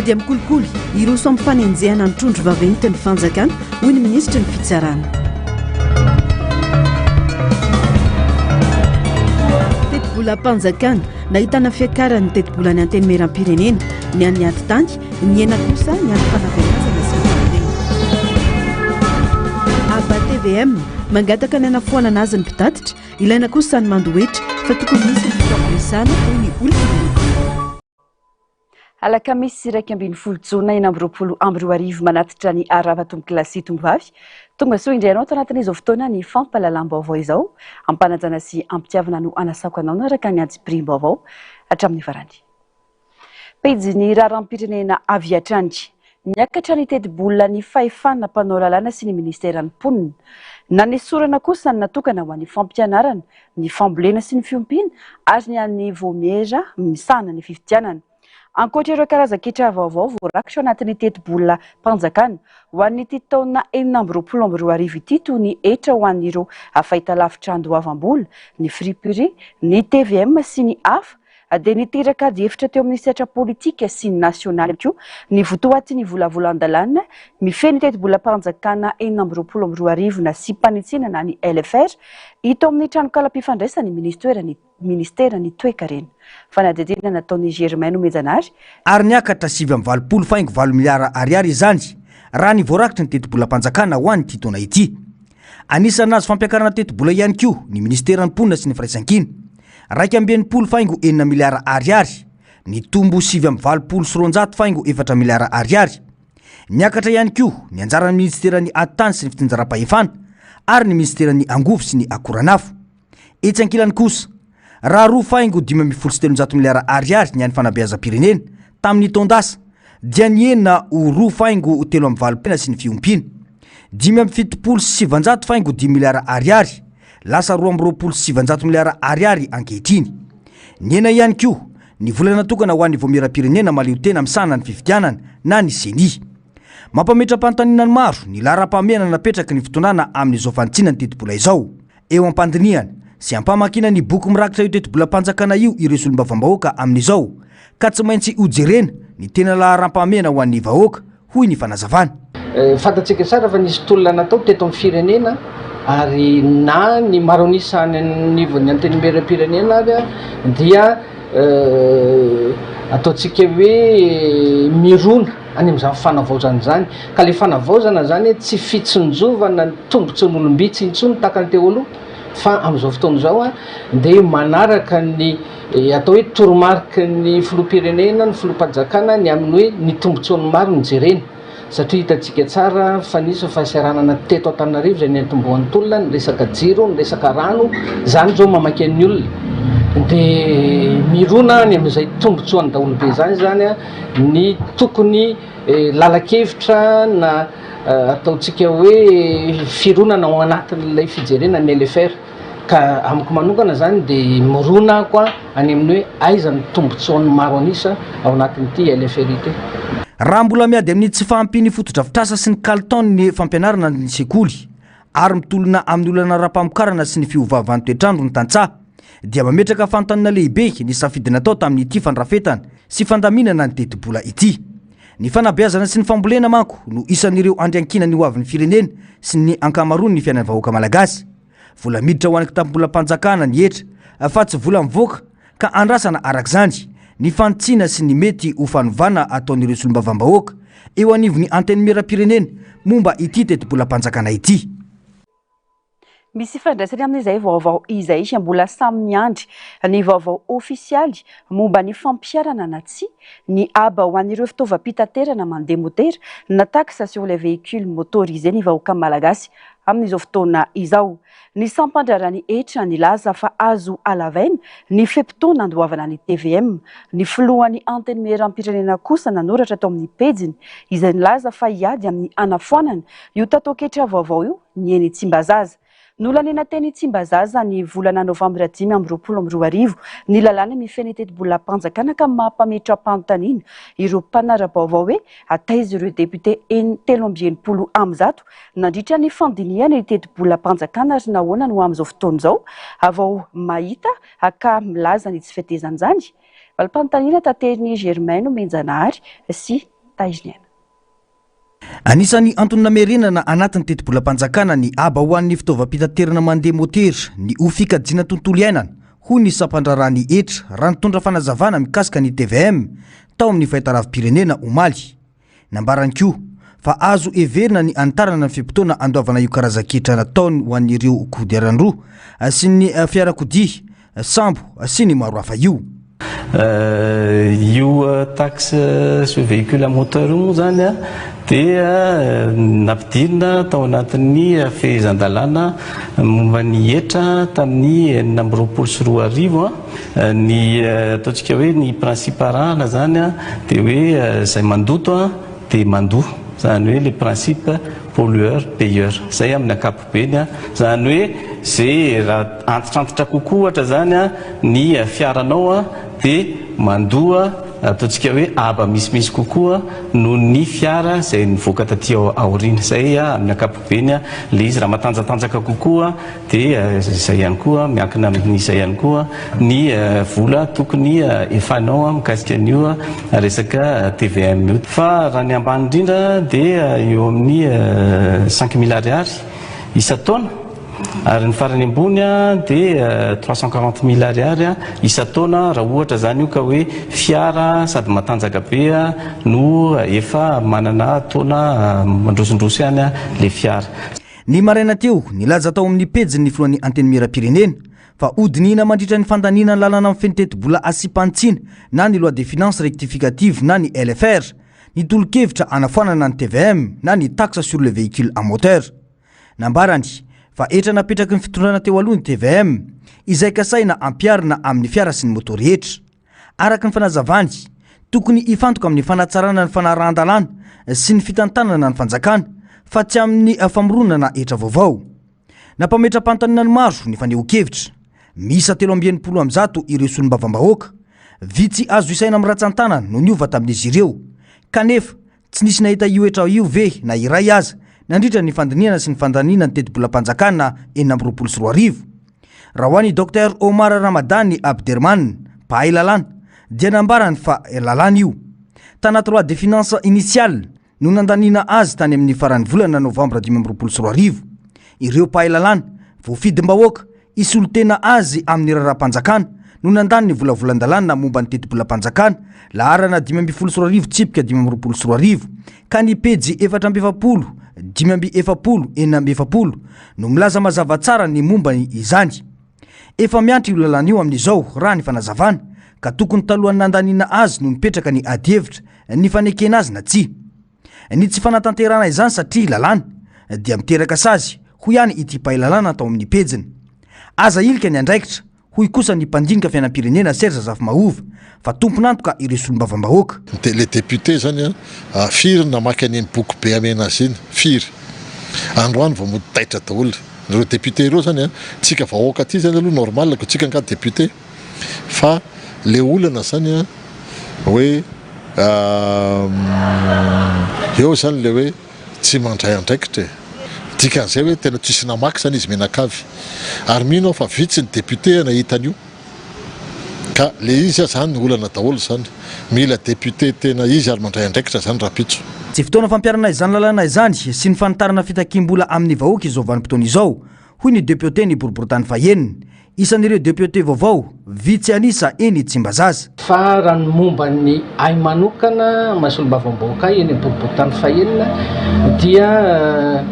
ady amin'ny kolikoly ireo samy fanenjehana ny trondro vaventy ny fanjakana hoy ny ministra ny fitsarana. Tetibola mpanjakana nahitana fiakarany tetibola ny anteny meram-pirenena ny an'ny ady-tany ny ena kosa ny an'ny fanabeazana sy fanavena. Aba TVM mangataka ny anafoanana azy ny mpitatitra ilaina kosa ny mandoetra fa tokony misy ny fitaoresana hoy ny olona. Alakamisy 1 Jona 2024 manatitra ny aravatombo kilasy tombavy tonga soa indrianao tanatin'izao fotoana ny fampahalalam-baovao izao ampanajana sy ampitiavana no anasako anao naraka ny antsipirim-baovao hatramin'ny varany. Pejy raharam-pirenena avy hatrany niakatra ny teti-bola ny fahefana mpanao lalàna sy ny ministeran'ny mponina na ny sorana kosa natokana ho an'ny fampianarana ny fambolena sy ny fiompiana ary ny an'ny voamera misana ny fifitianana. Ankoatra ireo karazan-ketra vaovao voarakitra anatin'ny teti-bola mpanjakana ho an'ny ity taona 2024 ity toy ny etra ho an'ireo fahitalavitra andoavam-bola, ny friperie, ny TVM sy ny hafa dia niteraka ady hevitra teo amin'ny sehatra politika sy ny nasionaly koa ny votoaty ny volavolan-dalàna mifehy ny teti-bola mpanjakana 2024 sy mpanitsinana ny LFR ito amin'ny tranokala-mpifandraisany ministerany toe-karena. Fanadidina nataon'ny Germain Omejanary ary niakatra 7.7 miliara ariary izany raha ny voarakitra ny teti-bola mpanjakana ho an'ny titona ity. Anisan'azy fampiakarana teti-bola ihany koa ny ministeran'ny mponina sy ny firaisan-kina 2.4 miliara ariary, ny tombo 7.4 miliara ariary. Niakatra ihany koa ny anjaran'ny ministeran'ny ady-tany sy ny fitinjaram-pahefana ary ny ministeran'ny angovo sy ny akoranafo. Etsy ankilany kosa raha 2.5 miliara ariary ny an'ny fanabeazam-pirenena tamin'ny taondasa dia nienina ho 2.3 sy ny fiompiana. 5.710 miliara ariary lasa 2.7 miliara ariary ankehitriny. Niena ihany koa ny vola natokana ho an'ny voamera-pirenena malio tena misana ny fifitianana na ny seni. Mampametra-panontaniana ny maro ny lara-pahamehana napetraky ny fitonana amin'izao fanitsina ny teti-bola izao. Eo ampandiniana sy ampamakina ny boky mirakitra io teti-bola mpanjakana io ireo solombavam-bahoaka amin'izao ka tsy maintsy hojerena ny tena lara-pahamehana ho an'ny vahoaka hoy ny fanazavana. Fantatsika tsara fa nisy tolona natao teto amin'ny firenena ary na ny maronisany ny anteny meram-pirenena ary dia ataontsika hoe mirona any amin'izany fanavaozana zany ka le fanavaozana zany tsy fitsinjovana ny tombontsin'olombitsy intsony takany teo aloha fa amin'izao fotoana izao dia manaraka ny atao hoe toromarika ny filoham-pirenena ny filoham-panjakana ny amin'ny hoe ny tombontsoany maro ny jerena satria hitantsika tsara fa nisy fahasiaranana teto Antananarivo izay nentombohan'ny tolona ny resaka jiro, ny resaka rano zany zao mamaky ny olona dia mirona ny amin'izay tombontsoany daholobe zany ny tokony lalakevitra na ataontsika hoe fironana ao anatin'ilay fijerena ny LFR ka amiko manokana zany dia mirona koa any amin'ny hoe aiza ny tombontsoany maro anisa ao anatin'ity LFR ity. Raha mbola miady amin'ny tsy fahampiny fotodrafitrasa sy ny kalitao ny fampianarana ny sekoly ary mitolona amin'ny olana ra-pamokarana sy ny fiovavan'ny toetrandro ny tantsaha dia mametraka fanontaniana lehibe ny safidy natao tamin'ity fandrafetana sy fandaminana ny teti-bola ity. Ny fanabeazana sy ny fambolena manko no isan'ireo andriankina ny hoavin'ny firenena sy ny ankamaroany ny fiainan'ny vahoaka malagasy. Vola miditra ho an'ny kitapo-bola mpanjakana ny etra fa tsy vola mivoaka ka andrasana arak'izany ny fantsina sy ny mety ho fanovana ataon'ireo solombavam-bahoaka eo anivon'ny anteny meram-pirenena momba ity teti-bola mpanjakana ity. Misy fandraisany amin'izay vaovao izay mbola samy miandry ny vaovao ofisialy momba ny fampiarana na tsy ny aba ho an'ireo fitaovam-pitaterana mandeha motera na taxe sur les véhicules motorisés ny vahoaka malagasy amin'izao fotoana izao. Ny sampandrarany etra ny laza fa azo alavaina ny fepitona andoavana ny TVM. Ny filohan'ny anteny meram-pirenena kosa nanoratra tao amin'ny pejiny izay nilaza fa hiady amin'ny anafoanana io tatoketra vaovao io ny eny Tsimbazaza. Nolanena teny Tsimbazaza ny volana Novambra 2024 ny lalàna mifehy ny teti-bola mpanjakana ka mampametra-panontaniana ireo mpanara-baovao hoe ataiza ireo député 390 amzato nandritra ny fandiniana ny teti-bola mpanjakana ary nahoana no amin'izao fotoana izao avao mahita ka milaza ny tsy fihetezany zany valim-panontaniana tateriny Germain Menjanary sy Taiziniana. Anisan'ny antony namerenana anatin'ny teti-bolam-panjakana ny aba ho an'ny fitaovam-pitaterana mandeha motera ny ho fikajina tontolo iainana hoy ny sampandrarany etra raha nitondra fanazavana mikasika ny TVM tao amin'ny fahitalavim-pirenena omaly. Nambarany koa fa azo everina ny antarana ny fimpitoana andoavana io karazan-ketra nataony ho an'ireo kodiaran-droa sy ny fiarakodia, sambo sy ny maro hafa io. Io taxe sur véhicule à moteur moa zany a dia nampidirina tao anatin'ny fehezan-dalàna momba ny etra tamin'ny 2024 ny ataontsika hoe ny principe arahana zany a dia hoe zay mandoto a dia mandoa, zany hoe le principe pollueur payeur, zay amin'ny ankapobeny a, zany hoe zay raha antitrantitra kokoa ohatra zany a ny fiaranao a dia mandoa ataontsika hoe aba misimisy kokoa noho ny fiara zay nivoaka taty aoriana, zay amin'ny ankapobeny le izy raha matanjatanjaka kokoa dia zay ihany koa miankina amin'izay ihany koa ny vola tokony efanao mikasika an'io resaka TVM io. Fa raha ny ambany indrindra dia eo amin'ny 5 000 ariary isa-taona ary ny farany ambony dia 340 000 ariary isa-taona raha ohatra zany io ka hoe fiara sady matanjaka be no efa manana taona mandrosondroso ihany le fiara. Ny maraina teo nilaza tao amin'ny pejiny filohan'ny anteny miram-pirenena fa odinina mandritra ny fandanina ny lalana amin'ny fenitetim-bola asipantsina na ny loi de finances rectificative na ny LFR ny tolo-kevitra anafoanana ny TVM na ny taxe sur le véhicule à moteur. Nambarany fa etra napetraky ny fitondrana teo aloha ny TVM izay kasaina ampiarina amin'ny fiara sy ny moto rehetra. Araka ny fanazavany tokony ifantoka amin'ny fanatsarana ny fanarahan-dalàna sy ny fitantanana ny fanjakana fa tsy amin'ny famoronana etra vaovao. Nampametra-pantanina ny maro ny faneho-kevitra. Misa 370 ireo solombavam-bahoaka vitsy azo isaina amin'ny ratsan-tanana no niova tamin'izy ireo kanefa tsy nisy nahita io etra io ve na iray aza nandritra ny fandiniana sy ny fandaniana ny teti-bolam-panjakana 2024. Raha ho an'i Dr Omar Ramadani Abderman mpahay lalàna dia nambarany fa lalàna io tanaty loi de finances initiale no nandaniana azy tany amin'ny faran'ny volana novambra 2024. Ireo mpahay lalàna voafidim-bahoaka isolotena azy amin'ny raharam-panjakana no nandany ny volavolan-dalàna momba ny teti-bolam-panjakana laharana 2024 tsipika 2024 ka ny pejy 470 570 no milaza mazava tsara ny momba izany. Efa miantry io lalàna io amin'izao raha ny fanazavana ka tokony talohan'ny nandaniana azy no nipetraka ny adihevitra ny fanekena azy na tsy. Ny tsy fanatanterana izany satria lalàna dia miteraka sazy ho ihany ity mpahay lalàna tao amin'ny pejiny. Aza ilika ny andraikitra hoy kosa ny mpandinika fiainam-pirenena Serge Zafimahova fa tompon'antoka ireo solombavam-bahoaka. Le député zany firy namaky any boky be amena azy iny firy androany vao mody taitra daholo ireo député ireo zany tsika vahoaka aty zany aloha normal ko tsika nga député fa le olana zany hoe eo zany le hoe tsy mandray andraikitra dikan'izay hoe tena tsisy namaky zany izy menakavy ary mino fa vitsy ny député nahitan'io ka le izy zany olana daholo zany mila député tena izy ary mandray andraikitra zany rapitso. Tsy fotoana fampiarana izany lalàna izany sy ny fanitarana fitakim-bola amin'ny vahoaka izao vanim-potoana izao hoy ny député ny boriboritany faheniny isan'ireo député vaovao vitsy anisa eny Tsimbazaza. Fa raha ny momba ny ay manokana masolombavam-bahoaka eny boriboritany fahenina dia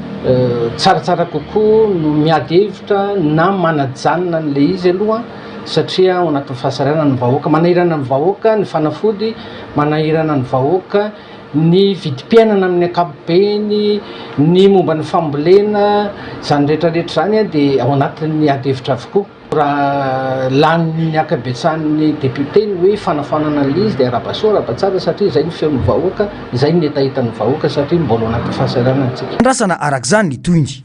tsaratsara kokoa no miady hevitra na manajanona n'le izy aloha satria ao anatin'ny fahasarana ny vahoaka, manahirana ny vahoaka ny fanafody, manahirana ny vahoaka ny vidim-piainana amin'ny ankapobeny, ny momba ny fambolena, zany rehetrarehetra zany dia ao anatin'ny ady hevitra avokoa. Raha lanin'ny akabetsahan'ny député ny hoe fanafanana l'izy dia arabasoa arabatsara satria zay ny feon'ny vahoaka, zay ny etahitan'ny vahoaka satria mbola ao anatin'ny fahasarana antsika. Andrasana arak'izany ny toyny.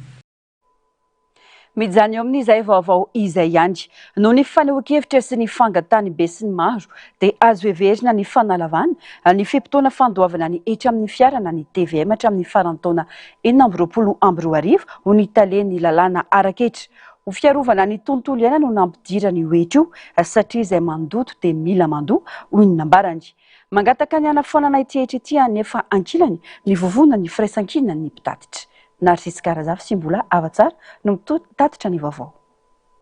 Mijany eo amin'izay vaovao izay ihany noho ny fanehoan-kevitra sy ny fangatany be sy ny maro dia azo heverina ny fanalavana ny fimpitoana fandoavana ny etra amin'ny fiara na ny TVM hatramin'ny farantaona 2024 ho ny talehan'ny lalàna Araketra ho fiarovana ny tontolo iaina no nampidirany hoetra io satria izay mandoto dia mila mandoa hoy ny nambarany. Mangataka ny anafonana ity nefa ankilany ny vovona ny firaisan-kina ny mpitatitra. Narcisy Karazafy sy mbola avatsara no mitatitra ny vaovao.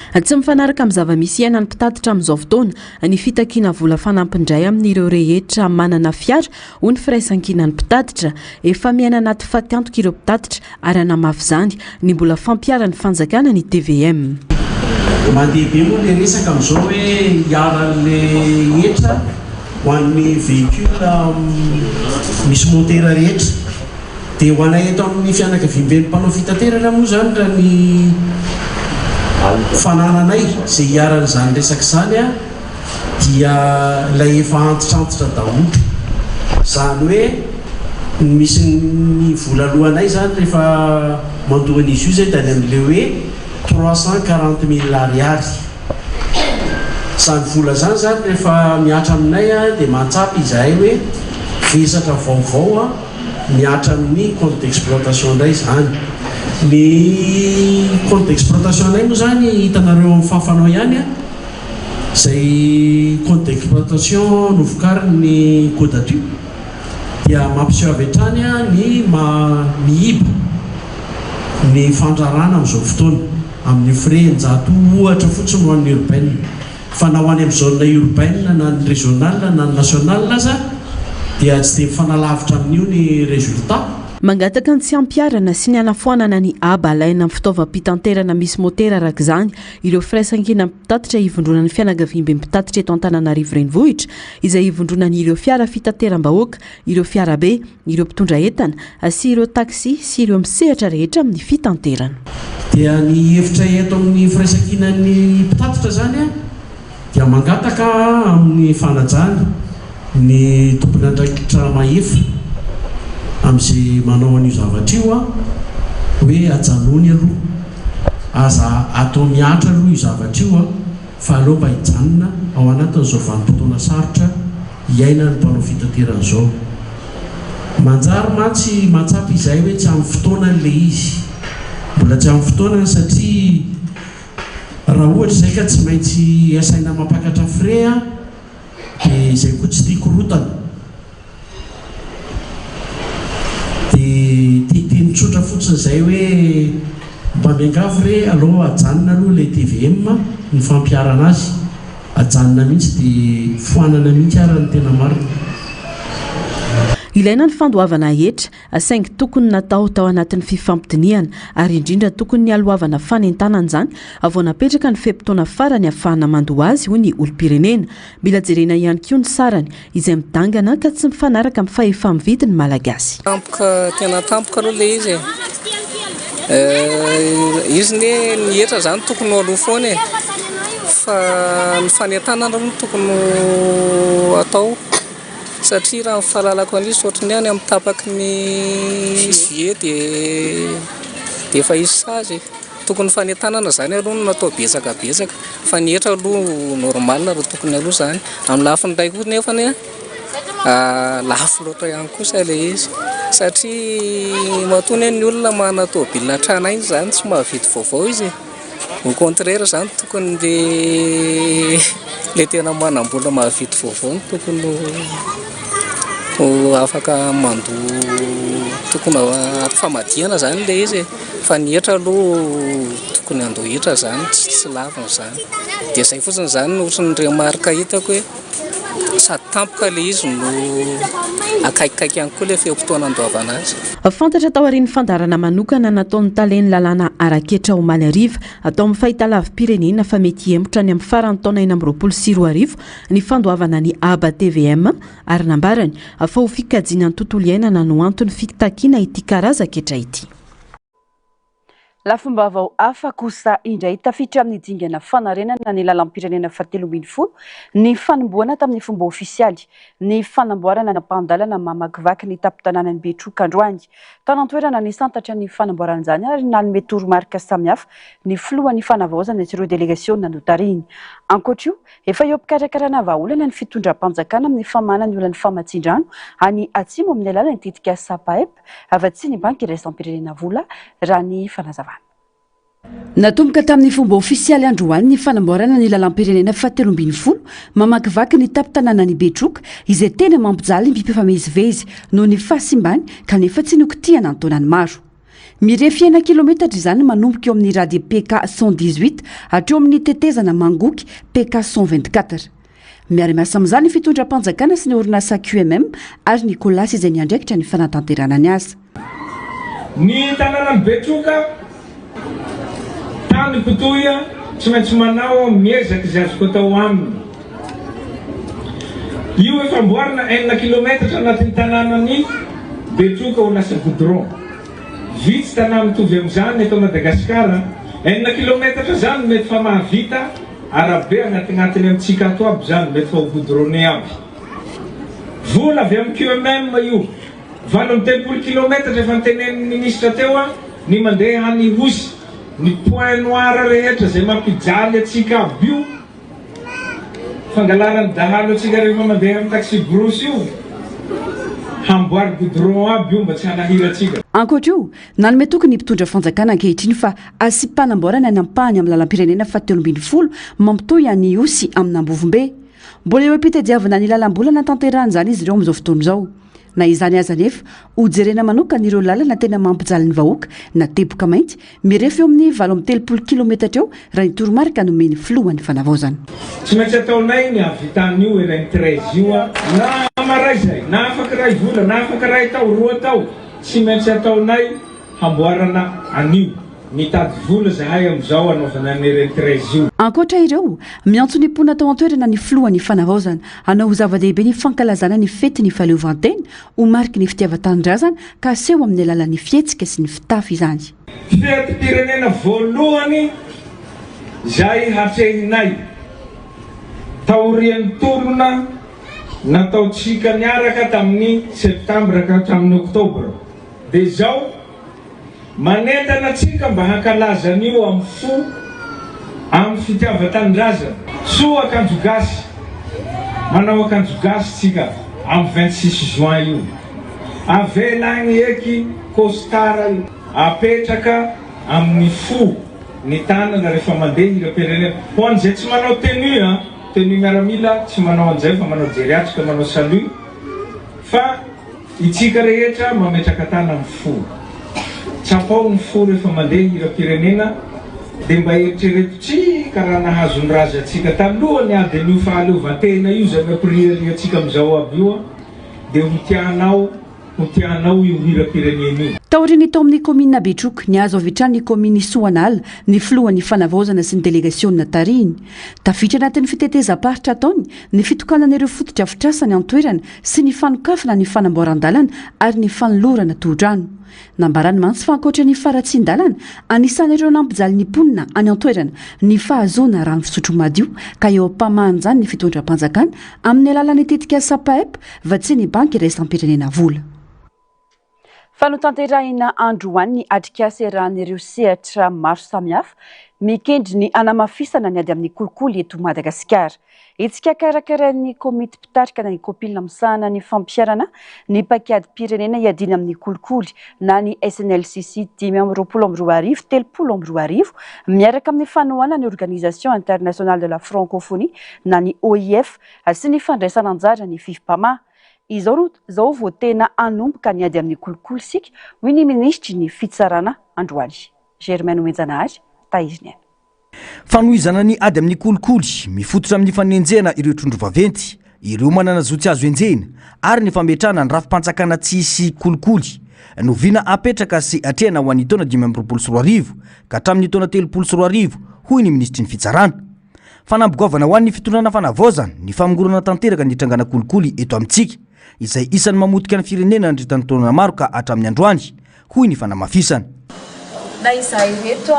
Tsy mifanaraka amin'ny zava-misy iaina ny mpitatitra amin'izao fotoana ny fitakiana vola fanampindray amin'ireo rehetra manana fiara ho ny firaisan-kina ny mpitatitra efa miaina anaty faty antoka ireo mpitatitra ary anamafy izany ny mbola fampiara ny fanjakana ny TVM. Mandeha moa le resaka amin'izao hoe hiaran'le etra ho an'ny véhicule misy motera rehetra dia ho anay eto amin'ny fianakavian'ny mpanao fitaterana moa zany raha ny fanananay izay hiaran'izany resaka izany dia ilay efa antitrantitra daholo. Izany hoe misy ny vola alohanay zany rehefa mandohan'izy io zay dia any amin'ilay hoe 340 000 ariary. Izany vola zany rehefa miatra aminay dia mantsapy izahay hoe vesatra vaovao miatra amin'ny compte d'exploitation indray zany. Ny compte d'exploitation anay moa zany hitanareo amin'ny fafanao ihany izay compte d'exploitation novokariny Godatu dia mampiseho avy hatrany ny mihiba ny fandrarana amin'izao fotoana amin'ny frais njato ohatra fotsiny ho an'ny urbaine fa na ho any amin'ny zone urbaine na ny régional na ny national aza dia tsy dia mifanalavitra amin'io ny résultat. Mangataka ny tsy ampiarana sy ny anafoanana ny aba alaina amin'ny fitaovam-pitanterana misy motera araka izany ireo firaisan-kina mpitatitra hivondrona ny fianakavian'ny mpitatitra eto Antananarivo renivohitra izay hivondrona ny ireo fiara fitateram-bahoaka, ireo fiara be, ireo mpitondra entana sy ireo taxi sy ireo misehatra rehetra amin'ny fitanterana. Dia ny hevitra eto amin'ny firaisan-kina ny mpitatitra zany dia mangataka amin'ny fanajana ny tompony andraikitra mahefa amin'izay manao an'io zavatra io hoe ajanony aloha aza atao miatra aloha io zavatra io fa aloha mba hijanona ao anatin'izao vanim-potoana sarotra hiaina ny mpanao fitaterana izao. Manjary mantsy matsapy izay hoe tsy amin'ny fotoana n'ilay izy, mbola tsy amin'ny fotoanany satria raha ohatra izay ka tsy maintsy asaina mampakatra frais dia izay koa tsy tiako rotana. Teny tsotra fotsiny izay hoe mba miangavy re aloha ajanona aloha ilay TVM ny fampiarana azy, ajanona mihitsy dia foanana mihitsy ary ny tena marina. Ilaina ny fandoavana hetra saingy tokony natao tao anatin'ny fifampidiniana ary indrindra tokony ny aloavana fanentanana izany avao napetraka ny feim-potoana farany ahafahana mandoa azy hoy ny olom-pirenena. Mila jerena ihany koa ny sarany izay midangana ka tsy mifanaraka amin'ny fahefa-mividiny malagasy. Tena tampoka aloha ilay izy izy ny hetra zany tokony ho aloha foana fa ny fanentanana no tokony atao satria raha fahalalako an'izy ohatrany any amin'ny tapaky ny juillet dia efa isy sazy tokony fanentanana zany aloha no natao betsaka fa ny hetra aloha normal raha tokony aloha zany amin'ny lafiny iray koa nefa lafo loatra ihany kosa ilay izy satria matony ny olona manatao bilina trana iny zany tsy mahavidy vaovao izy. Au contraire zany tokony le tena manam-bola mahavidy vaovao tokony afaka mandoa tokony famadihana zany ilay izy fa ny hetra aloha tokony andoha hetra zany tsy lavina zany dia izay fotsiny zany ohatrany remarika hitako hoe sady tampoka ilay izy no akaikikaiky ihany koa ilay feom-potoana andoavana azy. Fantatra tao aorian'ny fandarana manokana nataon'ny taleny lalàna Araketra Omaly Ariva atao amin'ny fahitalavim-pirenena fa mety hembotra ny amin'ny farany taona 2024 ny fandoavana ny aba TVM ary nambarany fa ho fikajiana ny tontolo iainana no antony fitakiana ity karaza-ketra ity. Lafumbavao hafa kosa indray tafiditra amin'ny dingana fanarenana ny lalam-pirenena fahatelo ambin'ny folo ny fanombohana tamin'ny fomba ofisialy ny fanamboarana nampandalana mamakivaky ny tapitanànan'ny Betroka androany. Tanantoerana ny santatra ny fanamboarana izany ary nanome toromarika samihafa ny filohan'ny fanavaozana sy ireo delegaciona notariny. Ankoatra io, efa eo pikarakarana vahaolana ny fitondram-panjakana amin'ny famanana olana famatsindrano any atsimo amin'ny alalan'ny tetika SAPAEP avatsy ny banky iraisam-pirenena vola raha ny fanazavana. natomboka tamin'ny fomba ofisialy androany ny fanamboarana ny lalam-pirenena fatelombinifolo mamakivaky ny tapitanàna ny betroka izay tena mampijaly mpifamezivezy noho ny fahasimbany kanefa tsy nokitiana ny taonany maro mirefy 1 kilometatra izany manomboka eo amin'ny radio PK 118 hatreo amin'ny tetezana mangoky PK 124 miara-miasa amin'izany ny fitondram-panjakana sy ny orinasa QMM ary Nicolas izay niandraikitra ny fanatanterana ny asa ny tanàna ny betroka tany potoya tsy maintsy manao miezaka izay azoko atao aminy io efa amboarina 1 kilometatra anatin'ny tanànany betroka ho lasa goudron vitsy tanàna mitovy amin'izany eto Madagasikara 1 kilometatra zany mety fa mahavita arabe agnatinatiny amintsika ato aby zany mety fa ho goudronné aby vola avy amin'ny QMM io 80 kilometatra efa nitenen'ny ministra teo ny mandeha any Hosy ny point noir rehetra zay mampijaly atsika aby io fangalarany dahalo atsika rehefa mandeha amin'ny taxi brosy io hamboary goudron aby io mba tsy hanahira atsika ankoatra io nanome tokony mpitondra fanjakana ankehitriny fa asy-panamboarana ny ampahany amin'ny lalam-pirenena fatelombinifolo mampitoy any Hosy amin'ny Ambovombe mbola eo am-pitadiavana ny lalam-bolana tanterahany zany izy ireo amin'izao fotoana izao na izany aza nefa hojerena manokana ireo lalana tena mampijaly ny vahoaka na teboka mainty mirefy eo amin'ny 80 kilometatra eo raha ny toromarika nomeny filohan'ny fanavaozana tsy maintsy ataonay ny avitany io erany 13 io na maray zay na afaka ray vola na afaka ray tao roa tao tsy maintsy ataonay hamboarana anio mitady vola zahay amin'izao anaovana ny erany 13 io ankoatra ireo miantso ny mpona tao an-toerana ny filohan'ny fanavaozana hanao ho zava-dehibe ny fankalazana ny fety ny fahaleovantena ho mariky ny fitiavan-tanindrazana ka aseho amin'ny alalan'ny fietsika sy ny fitafy izany fetim-pirenena voalohany zay hatrehinay taorian'ny tolona nataotsika niaraka tamin'ny septambra ka tamin'ny oktobra dia zao manentana atsika mba hankalazan'io amin'ny fo amin'ny fitiavan-tanindrazana soa akanjo gasy manao akanjo gasy tsika amin'ny 26 juin io avelagny eky costara io apetraka amin'ny fo ny tanana rehefa mandeha hira-pirenena ho an'izay tsy manao tenue tenue miaramila tsy manao an'izay fa manao jeriatrika manao salut fa itsika rehetra mametraka tana amin'ny fo tsapao ny fo rehefa mandeha hira-pirenena dia mba eritrereto tsy karaha nahazo ny razy atsika talohany adin'io fahaleovantena io zay mampirihary atsika amin'izao aby io dia ho tianao io hira-pirenena io taoriny tao amin'ny komina betroka ny azo avitrany ny kominy Soanala ny filohan'ny fanavaozana sy ny delegasiona tariny tafitra anatin'ny fitetezam-paritra ataony ny fitokanana ireo fototra fitrasany an-toerana sy ny fanokafana ny fanamboaran-dalana ary ny fanolorana todrano nambarany mantsy fa ankoatra ny faratsin-dalana anisan'ireo nampijaly ny mponina any an-toerana ny fahazoana rano fisotro madio ka eo ampamahan'izany ny fitondram-panjakana amin'ny alalan'ny tetika SAPAEP vatsy ny banky iraisam-pirenena vola fanotanterahina androany ny atrikasa rahan'ireo sehatra maro samihafa mikendry ny anamafisana ny ady amin'ny kolikoly eto Madagasikara itsika karakarain'ny komity mpitarika na ny kopilina misahana ny fampiarana ny pakiady pirenena iadina amin'ny kolikoly na ny SNLCC 10/22 miaraka amin'ny fanohana ny Organisation Internationale de la Francophonie na ny OIF sy ny fandraisana anjara ny FIFPAMA izao vao tena anomboka ny ady amin'ny kolikoly sika hoy ny ministry ny fitsarana androany Germaine Omenjanahary taiziny fanohizana ny ady amin'ny kolikoly mifototra amin'ny fanenjena ireo trondro vaventy ireo manana zotsy azo enjena ary ny fametrahana ny rafim-panjakana tsisy kolikoly noviana apetraka sy atrehana ho an'ny taona 2024 ka hatramin'ny taona 2024 hoy ny ministry ny fitsarana fanambogoavana ho an'ny fitondrana fanavaozana ny famongorana tanteraka ny trangana kolikoly eto amintsika izay isan'ny mamotika ny firenena andritany taona maro ka hatramin'ny androany hoy ny fanamafisana na izahay reto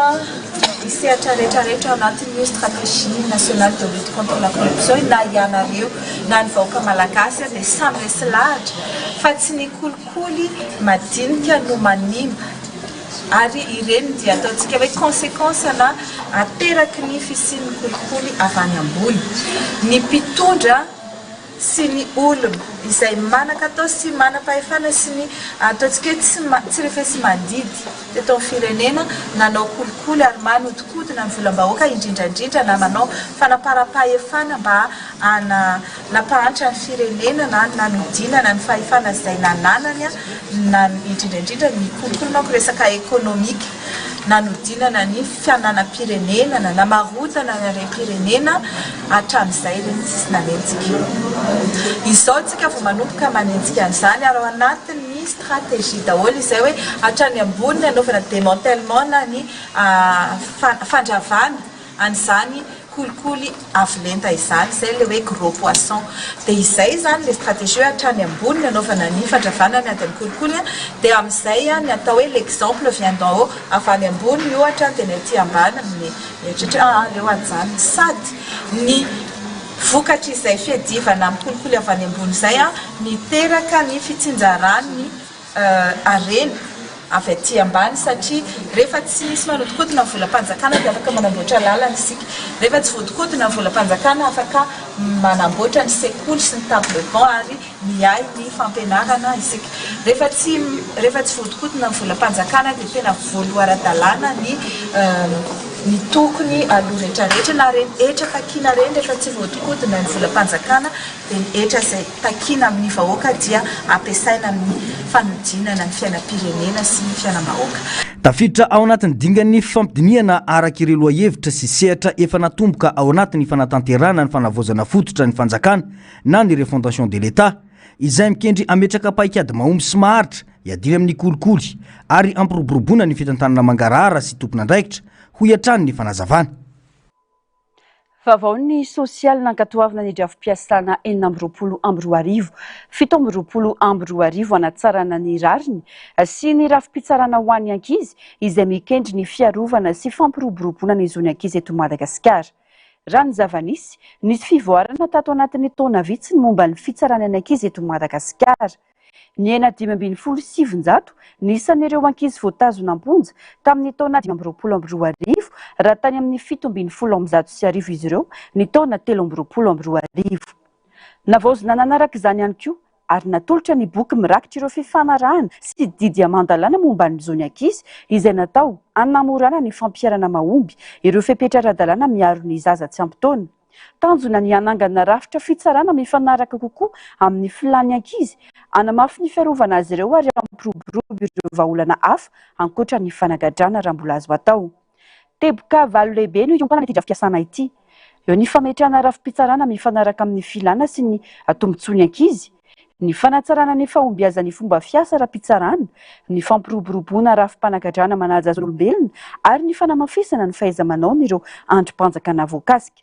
isehatra rehetrarehetra anatin'ny stratégie nationale de lutte contre la corruption na ianareo na ny vahoaka malagasy dia samy resy lahatra fa tsy ny kolikoly madinika no manimba ary ireny dia ataontsika hoe conséquence na ateraky ny fisian'ny kolikoly avy any ambony ny mpitondra sy ny olona izay manakatao sy manam-pahefana sy ny ataontsika hoe tsy rehefa sy mandidy teto amin'ny firenena nanao kolikoly ary manodikodina ny volam-bahoaka indrindrandrindra na manao fanaparam-pahefana mba nampahantra ny firenena na nanodinana ny fahefana izay nananany na indrindrandrindra ny kolikoly manko resaka ekonomika nanodinana ny fiananam-pirenena na namarotana ny rem-pirenena hatramin'izay reny tsisy nanentsika izao tsika vao manomboka manentsika an'izany ary ao anatin'ny stratégie daholo izay hoe hatrany amboniny anaovana démantèlement na ny fandravana an'izany kolikoly avolenta izany zay le hoe gros poisson dia izay zany le stratégie hoe hatrany amboniny anaovana ny fandravana ny adiny kolikoly dia amin'izay ny atao hoe l'exemple vient d'en haut avy any amboniny ohatra dia ny aty ambany mieritritra leo ajany sady ny vokatra izay fiadivana amin'ny kolikoly avy any ambony izay miteraka ny fitsinjarany arena avy aty ambany satria rehefa tsy misy manodikodina ny volam-panjakana dia afaka manamboatra lalana isika rehefa tsy voadikodina ny volam-panjakana afaka manamboatra ny sekoly sy ny table banc ary miay ny fampianarana isika rehefa tsy voadikodina ny volam-panjakana dia tena voaloara-dalàna ny tokony aloha rehetrarehetra na reny etra takina reny rehefa tsy voadikodina ny volam-panjakana dia ny etra izay takina amin'ny vahoaka dia ampiasaina amin'ny fanodinana ny fiainam-pirenena sy ny fiainam-bahoaka. Tafiditra ao anatin'ny dingan'ny fampidiniana araka ireo lohahevitra sy sehatra efa natomboka ao anatin'ny fanatanterana ny fanavaozana fototra ny fanjakana na ny refondation de l'État izay mikendry ametraka paikady mahomby sy maharitra iadiny amin'ny kolikoly ary ampiroboroboana ny fitantanana mangarahara sy tompon'andraikitra ho iatrany ny fanazavana. Vaovao ny sosialy nankatoavana ny drafim-piasana 420 720 anatsarana ny rariny sy ny rafim-pitsarana ho an'ny ankizy izay mikendry ny fiarovana sy fampiroboroboana ny zony ankizy eto Madagasikara. Raha ny zava-nisy, nisy fivoarana tato anatin'ny taona vitsy ny momba ny fitsarana ny ankizy eto Madagasikara. Ny 577 nisan'ireo ankizy voatazona am-ponja tamin'ny taona 520 raha tany amin'ny 720 izy ireo ny taona 320. Navaozina nanaraka izany ihany koa ary natolotra ny boky mirakitra ireo fifanarahana sy didy amandalana momba ny zony ankizy izay natao hanamorana ny fampiarana mahomby ireo fepetra-radalana miaro ny zaza tsy ampy-taona. Tanjona ny anangana rafitra fitsarana mifanaraka kokoa amin'ny filany ankizy anamafy ny fiarovana azy ireo ary ampiroborobo ireo vahaolana hafa ankoatra ny fanagadrana raha mbola azo atao. Teboka valo lehibe no iompana ity drafim-piasana ity. Eo ny fametrahana rafim-pitsarana mifanaraka amin'ny filana sy ny tombontsoany ankizy, ny fanatsarana ny fahombiazan'ny fomba fiasa raha-pitsarana, ny fampiroboroboana rafim-panagadrana manaja azy olombelona ary ny fanamafisana ny fahaiza-manao n'ireo andrim-panjakana voakasika.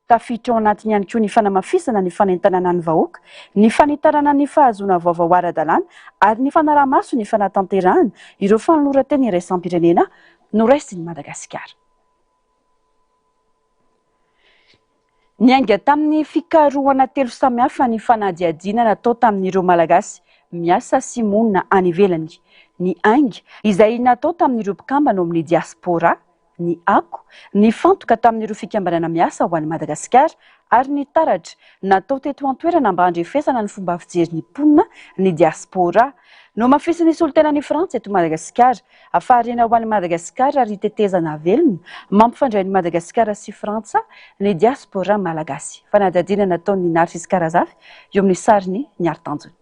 Tafiditra ao anatiny ihany koa ny fanamafisana ny fanentanana ny vahoaka, ny fanitarana ny fahazoana vaovao ara-dalàna ary ny fanaraha-maso ny fanatanterahana ireo fanoloran-teny iraisam-pirenena noraisiny Madagasikara. Niainga tamin'ny fikarohana 3 samihafa ny fanadihadiana natao tamin'ireo malagasy miasa sy monina any ivelany. Ny ainga izay natao tamin'ireo mpikambana ao amin'ny diaspora, ny ako, ny fantoka tamin'ireo fikambanana miasa ho an'ny Madagasikara ary ny taratra natao teto an-toerana mba handrefesana ny fomba fijery ny mponina ny diaspora. No mafisy ny solitena ny Frantsa eto Madagasikara, afarena ho an'ny Madagasikara ary tetezana velona mampifandray ny Madagasikara sy Frantsa ny diaspora malagasy. Fanadihadiana nataon'ny Narcisse Karazafy eo amin'ny sariny ny Artanjona.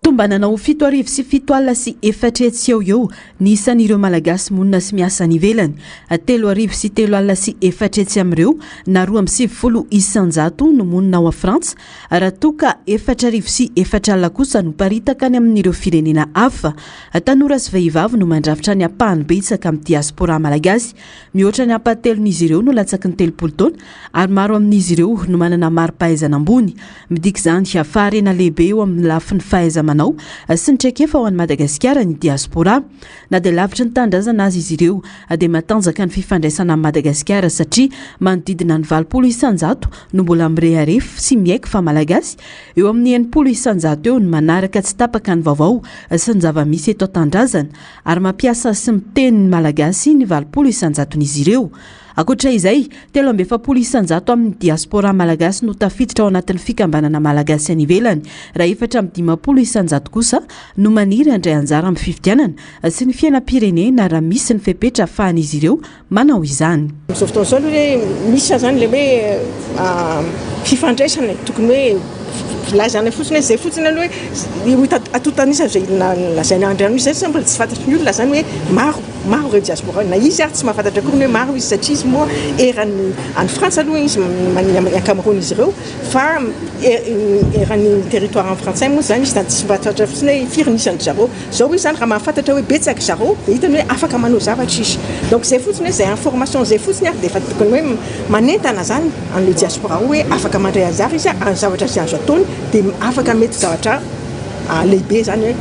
Tomba nanao 7 sy 7 sy 4 eo nisan'ireo malagasy monina sy miasa any ivelany. 3 sy 3 sy 4 am'ireo na 2 isanjato no monina ao a Frantsa, raha toka 4 sy 4 kosa no paritaka any amin'ireo firenena hafa. Tanora sy vehivavy no mandrafitra ny ampahany betsaka amin'ny diaspora malagasy. Mihoatra ny ampahatelon'izy ireo no latsaky ny 30 taona ary maro amin'izy ireo no manana mari-pahaizana ambony. Midika izany afarena lehibe eo amin'ny lafin'ny fahaiza-manao sy ny traikefa ao an'ny Madagasikara ny diaspora. Na dia lavitra ny tandrazana azy izy ireo dia matanjaka ny fifandraisana amin'ny Madagasikara satria manodidina ny 20 isanjato no mbola mirehirefy sy miaiky fa malagasy. Eo amin'ny 80 isanjato eo no manaraka tsy tapaka ny vaovao sy ny zava-misy eto an-tandrazana ary mampiasa sy miteny ny malagasy ny 20 isanjaton'izy ireo. Ankoatra izay, 700 amin'ny diaspora malagasy no tafiditra ao anatin'ny fikambanana malagasy any ivelany. Raha 450 kosa no maniry handray anjara amin'ny fifidianana sy ny fiainam-pirenena raha misy ny fepetra ahafahan'izy ireo manao izany. Amin'izao fotoana izao hoe misy zany le hoe fifandraisana tokony hoe lazana fotsiny hoe zay fotsiny aloha hoe atotanisa zay lazaina andriano izy zay mbola tsy fantatry ny olona zany hoe maro ireo diaspora na izy ary tsy mahafantatra koa hoe maro izy satria izy moa erany any Frantsa aloha izy Cameroun izy ireo fa erany territoire en français moa zany izy tsy mahafantatra fotsiny hoe firy nisany zareo zao izy zany raha mahafantatra hoe betsaka zareo dia hitany hoe afaka manao zavatra izy donc zay fotsiny hoe zay information zay fotsiny ary dia efa tokony hoe manentana zany an'le diaspora hoe afaka mandray anjara izy amin'ny zavatra sy azo ataony dia afaka mety zavatra lehibe zany hoe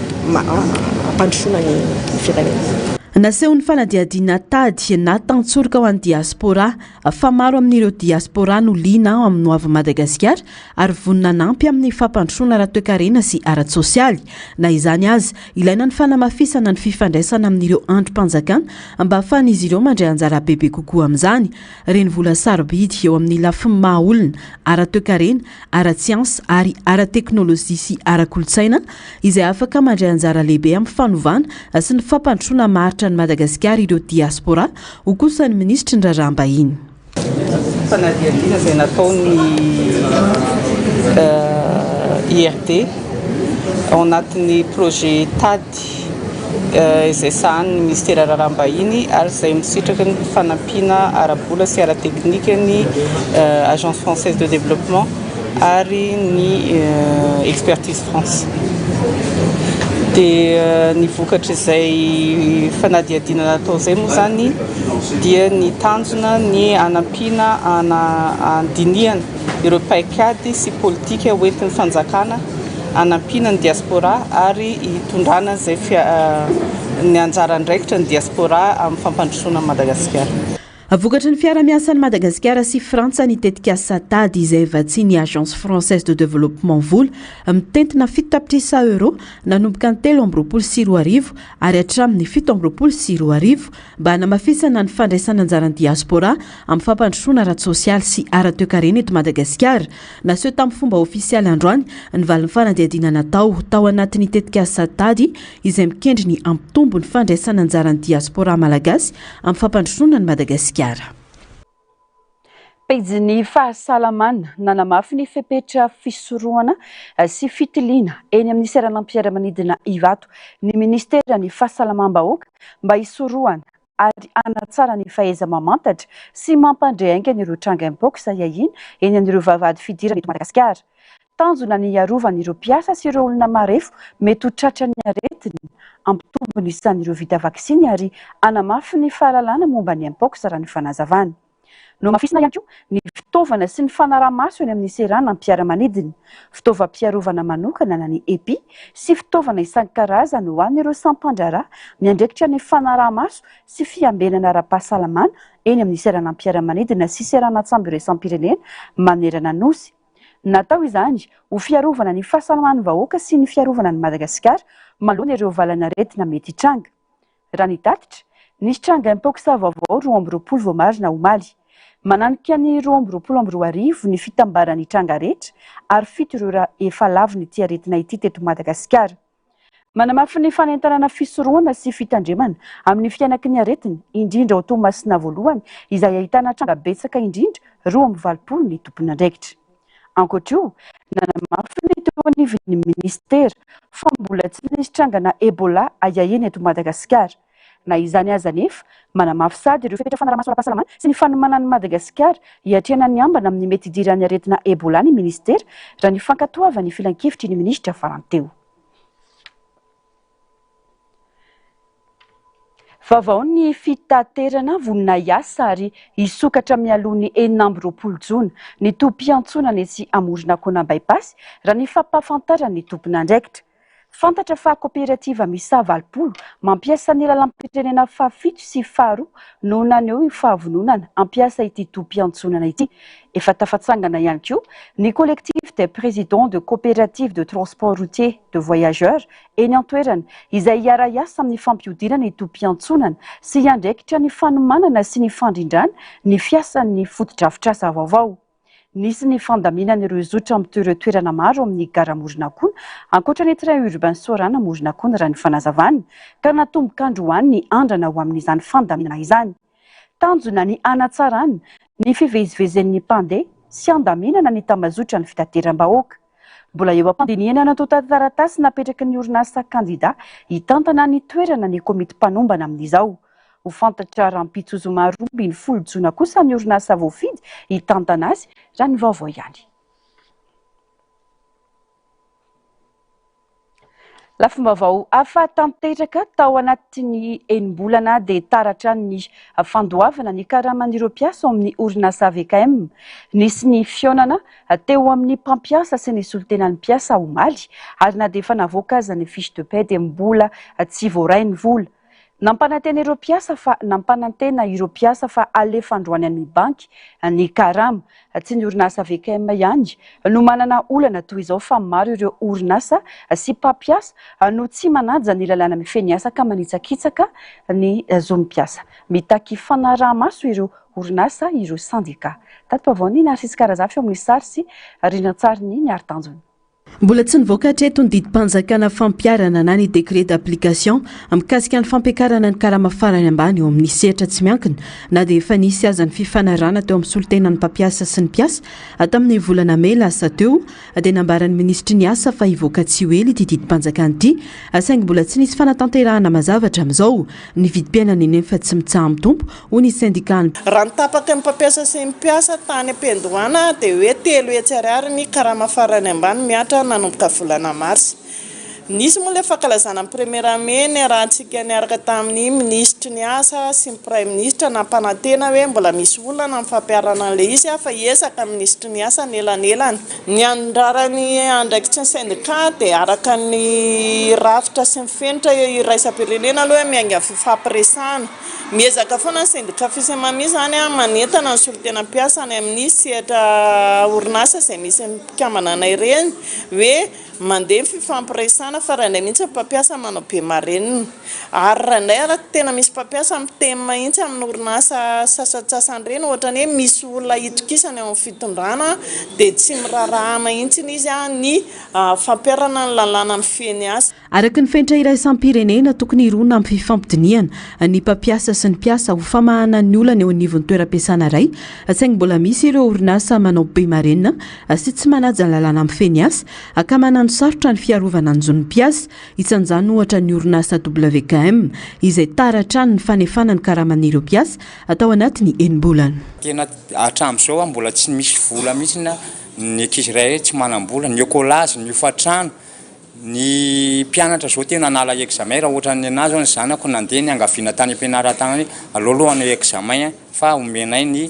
ampandrosoana ny firenena. Nasehon'ny fanadihadiana tady na tantsoroka ho an'ny diaspora fa maro amin'ireo diaspora no liana amin'ny avy Madagasikara ary vonina nampy amin'ny fampandrosoana ara-toe-karena sy ara-tsosialy. Na izany azy, ilaina ny fanamafisana ny fifandraisana amin'ireo androm-panjakana mba ahafahan'izy ireo mandray anjara bebe kokoa amin'izany. Reny vola sarobidy eo amin'ny lafiny maha-olona, ara-toe-karena, ara-tsiansa ary ara-teknôlôjia sy ara-kolotsaina izay afaka mandray anjara lehibe amin'ny fanovana sy ny fampandrosoana maritra ny Madagasikara ireo diaspora ho kosa ny ministra ny raharaham-bahiny. Fanadihadiana izay nataony IRD ao anatin'ny projet tady izay sahan'ny ministera raharaham-bahiny ary izay misitraka ny fanampiana ara-bola sy ara-teknika ny Agence Française de Développement ary ny Expertise France. Dia ny vokatra izay fanadihadiana natao izay moa zany dia ny tanjona ny anampiana andinihana ireo paikady sy politika hoentin'ny fanjakana anampiana ny diaspora ary hitondrana izay ny anjara andraikitra ny diaspora amin'ny fampandrosoana Madagasikara. Vokatry ny fiara-miasan'ny Madagasikara sy Frantsa nitetika satady izay vatsiany Agence Française de Développement vola mitentina €700 nanomboka ny 3 ary hatramin'ny 7 mba hanamafisana ny fandraisana anjaran'ny diaspora amin'ny fampandrosoana ara-tsosialy sy ara-toe-karena eto Madagasikara. Naseho tamin'ny fomba ofisialy androany ny valin'ny fanadihadiana natao tao anatin'ny tetika satady izay mikendry ny ampitombo ny fandraisana anjaran'ny diaspora malagasy amin'ny fampandrosoana ny Madagasikara. Pejiny fahasalamana nanamafy ny fepetra fisorohana sy fitiliana eny amin'ny seranam-piaramanidina Ivato ny ministera ny fahasalamam-bahoaka mba hisorohana ary anatsara ny fahaiza-mamantatra sy mampandrehainga ireo tranga impoka iahina eny amin'ireo vavahady fidirana eto Madagasikara. Tanjona ny iarovan' ireo mpiasa sy ireo olona marefo mety ho tratra ny aretiny ampitombo ny isan'ireo vita vaksiny ary anamafy ny fahalalana momba ny impoka raha ny fanazavana. No mafisina ihany koa ny fitaovana sy ny fanaraha-maso eny amin'ny serana am-piaramanidina, fitaovam-piarovana manokana na ny EPI sy fitaovana isan-karazany ho an'ireo sampan-draharaha miandraikitra ny fanaraha-maso sy fiambenana ara-pahasalamana eny amin'ny serana am-piaramanidina sy serana an-tsambo iraisam-pirenena manerana nosy. Natao izany ho fiarovana ny fahasalaman'ny vahoaka sy ny fiarovana ny Madagasikara manoloana ireo valana aretina mety hitranga. Raha ny tatitra, nisy tranga impoka vaovao 2020 vao marina omaly. Mananika ny 2022 ny fitambarany tranga rehetra ary 7 efa laviny ity aretina ity teto Madagasikara. Manamafy ny fanentanana fisorohana sy fitandremana amin'ny fiainaky ny aretina indrindra ao Toamasina voalohany izay ahitana tranga betsaka indrindra 220 ny tompony andraikitra. Ankoatr'io, nanamafy ny teo anivon'ny ministera fa mbola tsy nisy trangana Ebola ahahena eto Madagasikara. Na izany aza nefa, manamafy sady ireo fepetra fanaraha-maso ara-pahasalamana sy ny fanomanan'ny Madagasikara hiatrehana ny ambana amin'ny mety idiran'ny aretina Ebola ny ministera raha ny fankatoava ny filan-kevitry ny ministra faranteo. Vaovao ny fitaterana vonina iasa ary hisokatra mialohan'ny 20 jona ny tompiantsonana sy amorona kona bypass raha ny fampahafantarany tompony andraikitra. fantatra fa coopérative misy valopolo mampiasa ny lalam-pirenena fahafito sy faharoa nohonany eo io fahavononana ampiasa ity tompiantsonana ity. Efa tafatsangana ihany koa ny collectif des présidents de coopérative de transport routier de voyageurs eny an-toerana izay hiara-iasa amin'ny fampiodinana ny tompiantsonana sy hiandraikitra ny fanomanana sy ny fandrindrana ny fiasan'ny fotodrafitrasa vaovao. Nisy ny fandaminana ireo zotra amin'ny toerana maro amin'ny gara Moronakona ankoatra ny train urbain Sorana Moronakona raha ny fanazavana ka natomboka androany ny andrana ho amin'izany fandaminana izany. Tanjona ny anatsarana ny fivezivezen'ny mpandeha sy andaminana ny tambazotra ny fitateram-bahoaka. Mbola eo am-pandinihana natao taratasy napetraky ny orinasa kandida hitantana ny toerana ny komity mpanombana amin'izao. Ho fantatra rahampitsozo maromby ny folo jona kosa ny orinasa voafidy hitantana azy raha ny vaovao ihany. Lafim-baovao hafa tanteraka tao anatin'ny enim-bolana dia taratra ny fandoavana ny karaman'ireo mpiasa ao amin'ny orinasa VKM. Nisy ny fionana teo amin'ny mpampiasa sy ny solotenan'ny mpiasa omaly ary na dia efa navoaka aza ny fiche de paie dia mbola tsy voarainy vola. Nampanantena ireo mpiasa fa alefa androany amin'ny banky ny karama tsy ny orinasa VKM ihany no manana olana toy izao fa maro ireo orinasa sy mpampiasa no tsy manaja ny lalàna mifeny asa ka manitsakitsaka ny zomim-piasa. Mitaky fanaraha-maso ireo orinasa ireo sandika. Tato-pavao Narcisse Karazafy amin'ny sary sy Rinatsariny ny Artanjona. Mbola tsy nivoaka hatreto ny didim-panjakana fampiarana na ny décret d'application mikasika ny fampiakarana ny karama farany ambany eo amin'ny sehatra tsy miankina na dia efa nisy aza ny fifanarana teo amin'ny solotenan'ny mpampiasa sy ny mpiasa tamin'ny volana May lasa teo dia nambaran'ny ministry ny asa fa hivoaka tsy ho ely ity didim-panjakana ity saingy mbola tsy nisy fanatanterahana mazavatra amin'izao ny vidim-piainana eny fa tsy mitsaha amin'ny tompo ho ny syndikany. Raha ny tapaka ny mpampiasa sy ny mpiasa tany am-pendohana dia hoe 3 hetsy ariary ny karama farany ambany miatra nanomboka volana Marsy. Nisy moa le fankalazana amin'ny 1er Mai ny rahantsika niaraka tamin'ny ministry ny asa sy ny prime ministre nampanantena hoe mbola misy olana amin'ny fampiarana an'ilay izy fa hiesaka ministry ny asa nelanelany. Ny andrarany andraikitry ny syndicat dia araka ny rafitra sy ny fenitra iraisam-pirenena aloha miainga fifampiresahana. Miezaka foana ny syndicat fisemamy zany manentana ny solotenam-piasa any amin'ny sehatra orinasa izay misy mpikambanana ireny hoe mandeha fifampiresahana fa raha indray mihitsy mpampiasa manao be marenina ary raha indray ara tena misy mpampiasa miteny mahitsy amin'ny orinasa sasatsasany ireny ohatrany hoe misy olona hitokisany ao amin'ny fitondrana dia tsy miraraha mahitsy izy ny fampiarana ny lalàna mifeny asa. Araka ny fenitra iraisam-pirenena tokony hirona amin'ny fifampidiniana ny mpampiasa sy ny mpiasa ho famahana ny olana eo anivon'ny toeram-piasana iray saingy mbola misy ireo orinasa manao be marenina sy tsy manaja ny lalàna mifeny asa ka manano sarotra ny fiarovana ny zon'ny mpiasa isan'izany ohatra ny orinasa WKM izay taratra ny fanefana ny karaman'ireo mpiasa atao anatin'ny enim-bolana. Tena hatramin'izao mbola tsy misy vola mihitsy ny ankizy iray tsy manam-bola, ny ekolazy, ny fatrano, ny mpianatra zao tena nala examen raha ohatra ny anazy ny zanako nandeha ny angaviana tany am-pianaran-tany alolohany examen fa omenay ny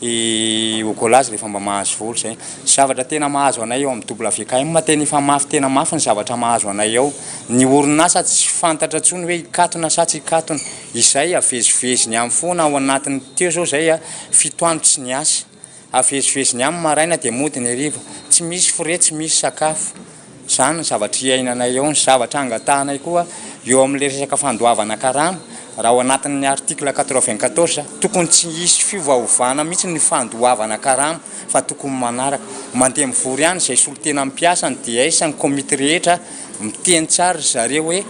ekolazy rehefa mba mahazo vola zay. Zavatra tena mahazo anay eo amin'ny WKM tena efa mafy tena mafy ny zavatra mahazo anay eo. Ny orinasa tsy fantatra tsony hoe ikatona sa tsy ikatona izay aveziveziny amin'ny foana ao anatin'ny teo zao zay 7 andro tsy ny asa aveziveziny amin'ny maraina dia mody ny hariva tsy misy frais tsy misy sakafo. Zany ny zavatra iainanay eo. Ny zavatra angatahanay koa eo amin'ilay resaka fandoavana karama raha ao anatin'ny article 94 tokony tsy hisy fiovaovana mihitsy ny fandoavana karama fa tokony manaraka mandeha mivory ihany izay solotena mpiasa ny DIS ny komity rehetra miteny tsara zareo hoe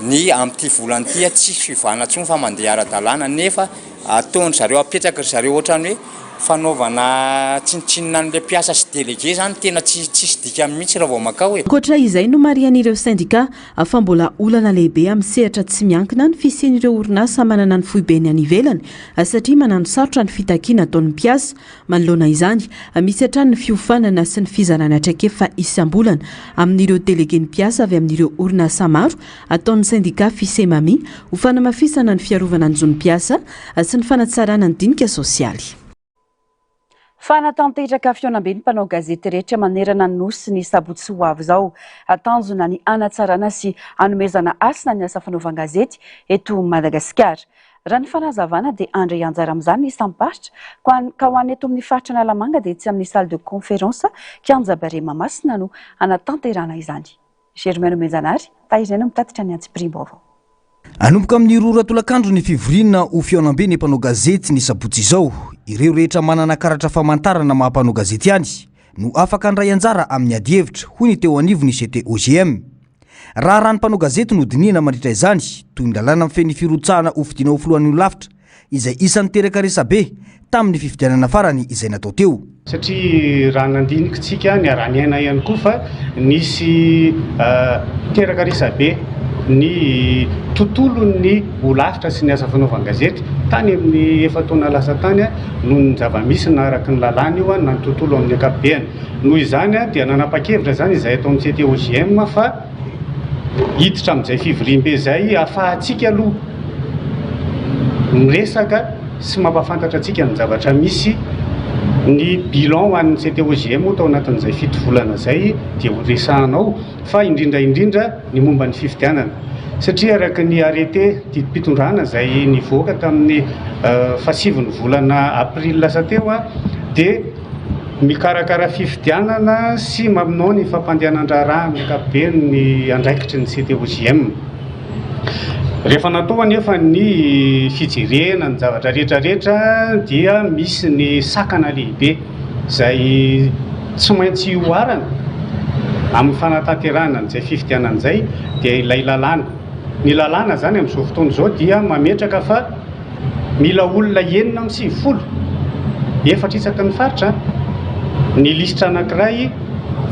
ny amin'ity volany ity tsisy fivana tsony fa mandeha ara-dalàna nefa ataony zareo apetraka zareo ohatrany hoe fanaovana tsintsinina an'ilay mpiasa sy délégué zany tena tsisy dika mihitsy raha vao makao hoe. Ankoatra izay no marian'ireo syndika fa mbola olana lehibe amin'ny sehatra tsy miankina ny fisian'ireo orinasa manana ny foibeny any ivelany satria manano sarotra ny fitakiana ataon'ny mpiasa. Manoloana izany misy hatrany ny fiofanana sy ny fizarana traikefa isam-bolana amin'ireo délégué ny mpiasa avy amin'ireo orinasa maro ataon'ny syndika fisemamy ho fanamafisana ny fiarovana ny zon'ny mpiasa sy ny fanatsarana ny dinika sosialy. Fanatanteraka fionambe ny mpanao gazety rehetra manerana ny nosy ny sabotsy ho avy izao atanjona ny anatsarana sy anomezana asina ny asa fanaovan-gazety eto Madagasikara. Raha ny fanazavana dia andray anjara amin'izany ny samparitra ka ho any eto amin'ny faritra Analamanga dia tsy amin'ny salle de conférence Kianjabare Mamasina no anatanterana izany. Germaine Menjanary tahirana mitatitra ny Antsipirim-baovao. Anomboka amin'ny rora tolakandro ny fivoriana ho fionambe ny mpanao gazety ny sabotsy izao. Ireo rehetra manana karatra famantarana maha-mpanao gazety ihany no afaka handray anjara amin'ny adi-hevitra hoy ny teo anivony CTOGM. Raha ny mpanao gazety no dinihana mandritra izany toy ny lalàna mifeny firotsahana ho fidina ho filohan'ny lavitra izay isan'ny teraka resabe tamin'ny fifidianana farany izay natao teo. Satria raha nandinikintsika ny araniaina ihany koa fa nisy teraka resabe ny tontolon'ny olavitra sy ny asa fanaovan-gazety tany amin'ny efa taona lasa tany noho ny zava-misy naraka ny lalàna io na ny tontolo amin'ny ankapobeny. Noho izany dia nanapa-kevitra zany izay atao amin'ny CTOGM fa hiditra amin'izay fivoriam-be izay ahafahantsika aloha miresaka sy mampafantatra antsika ny zavatra misy. Ny bilan ho an'ny CTOGM tao anatin'izay 7 volana izay dia ho resahanao fa indrindra ny momba ny fifidianana. Satria araka ny arrêté didim-pitondrana izay nivoaka tamin'ny 7 volana april lasa teo dia mikarakara fifidianana sy maminao ny fampandehanan-draharaha amin'ny ankapobeny ny andraikitry ny CTOGM. Rehefa natao anefa ny fijerena ny zavatra rehetrarehetra dia misy ny sakana lehibe izay tsy maintsy hoarana amin'ny fanatanterahana n'izay fifidianana izay dia ilay lalàna. Ny lalàna zany amin'izao fotoana izao dia mametraka fa mila olona 940 efatra isaky ny faritra ny lisitra anankiray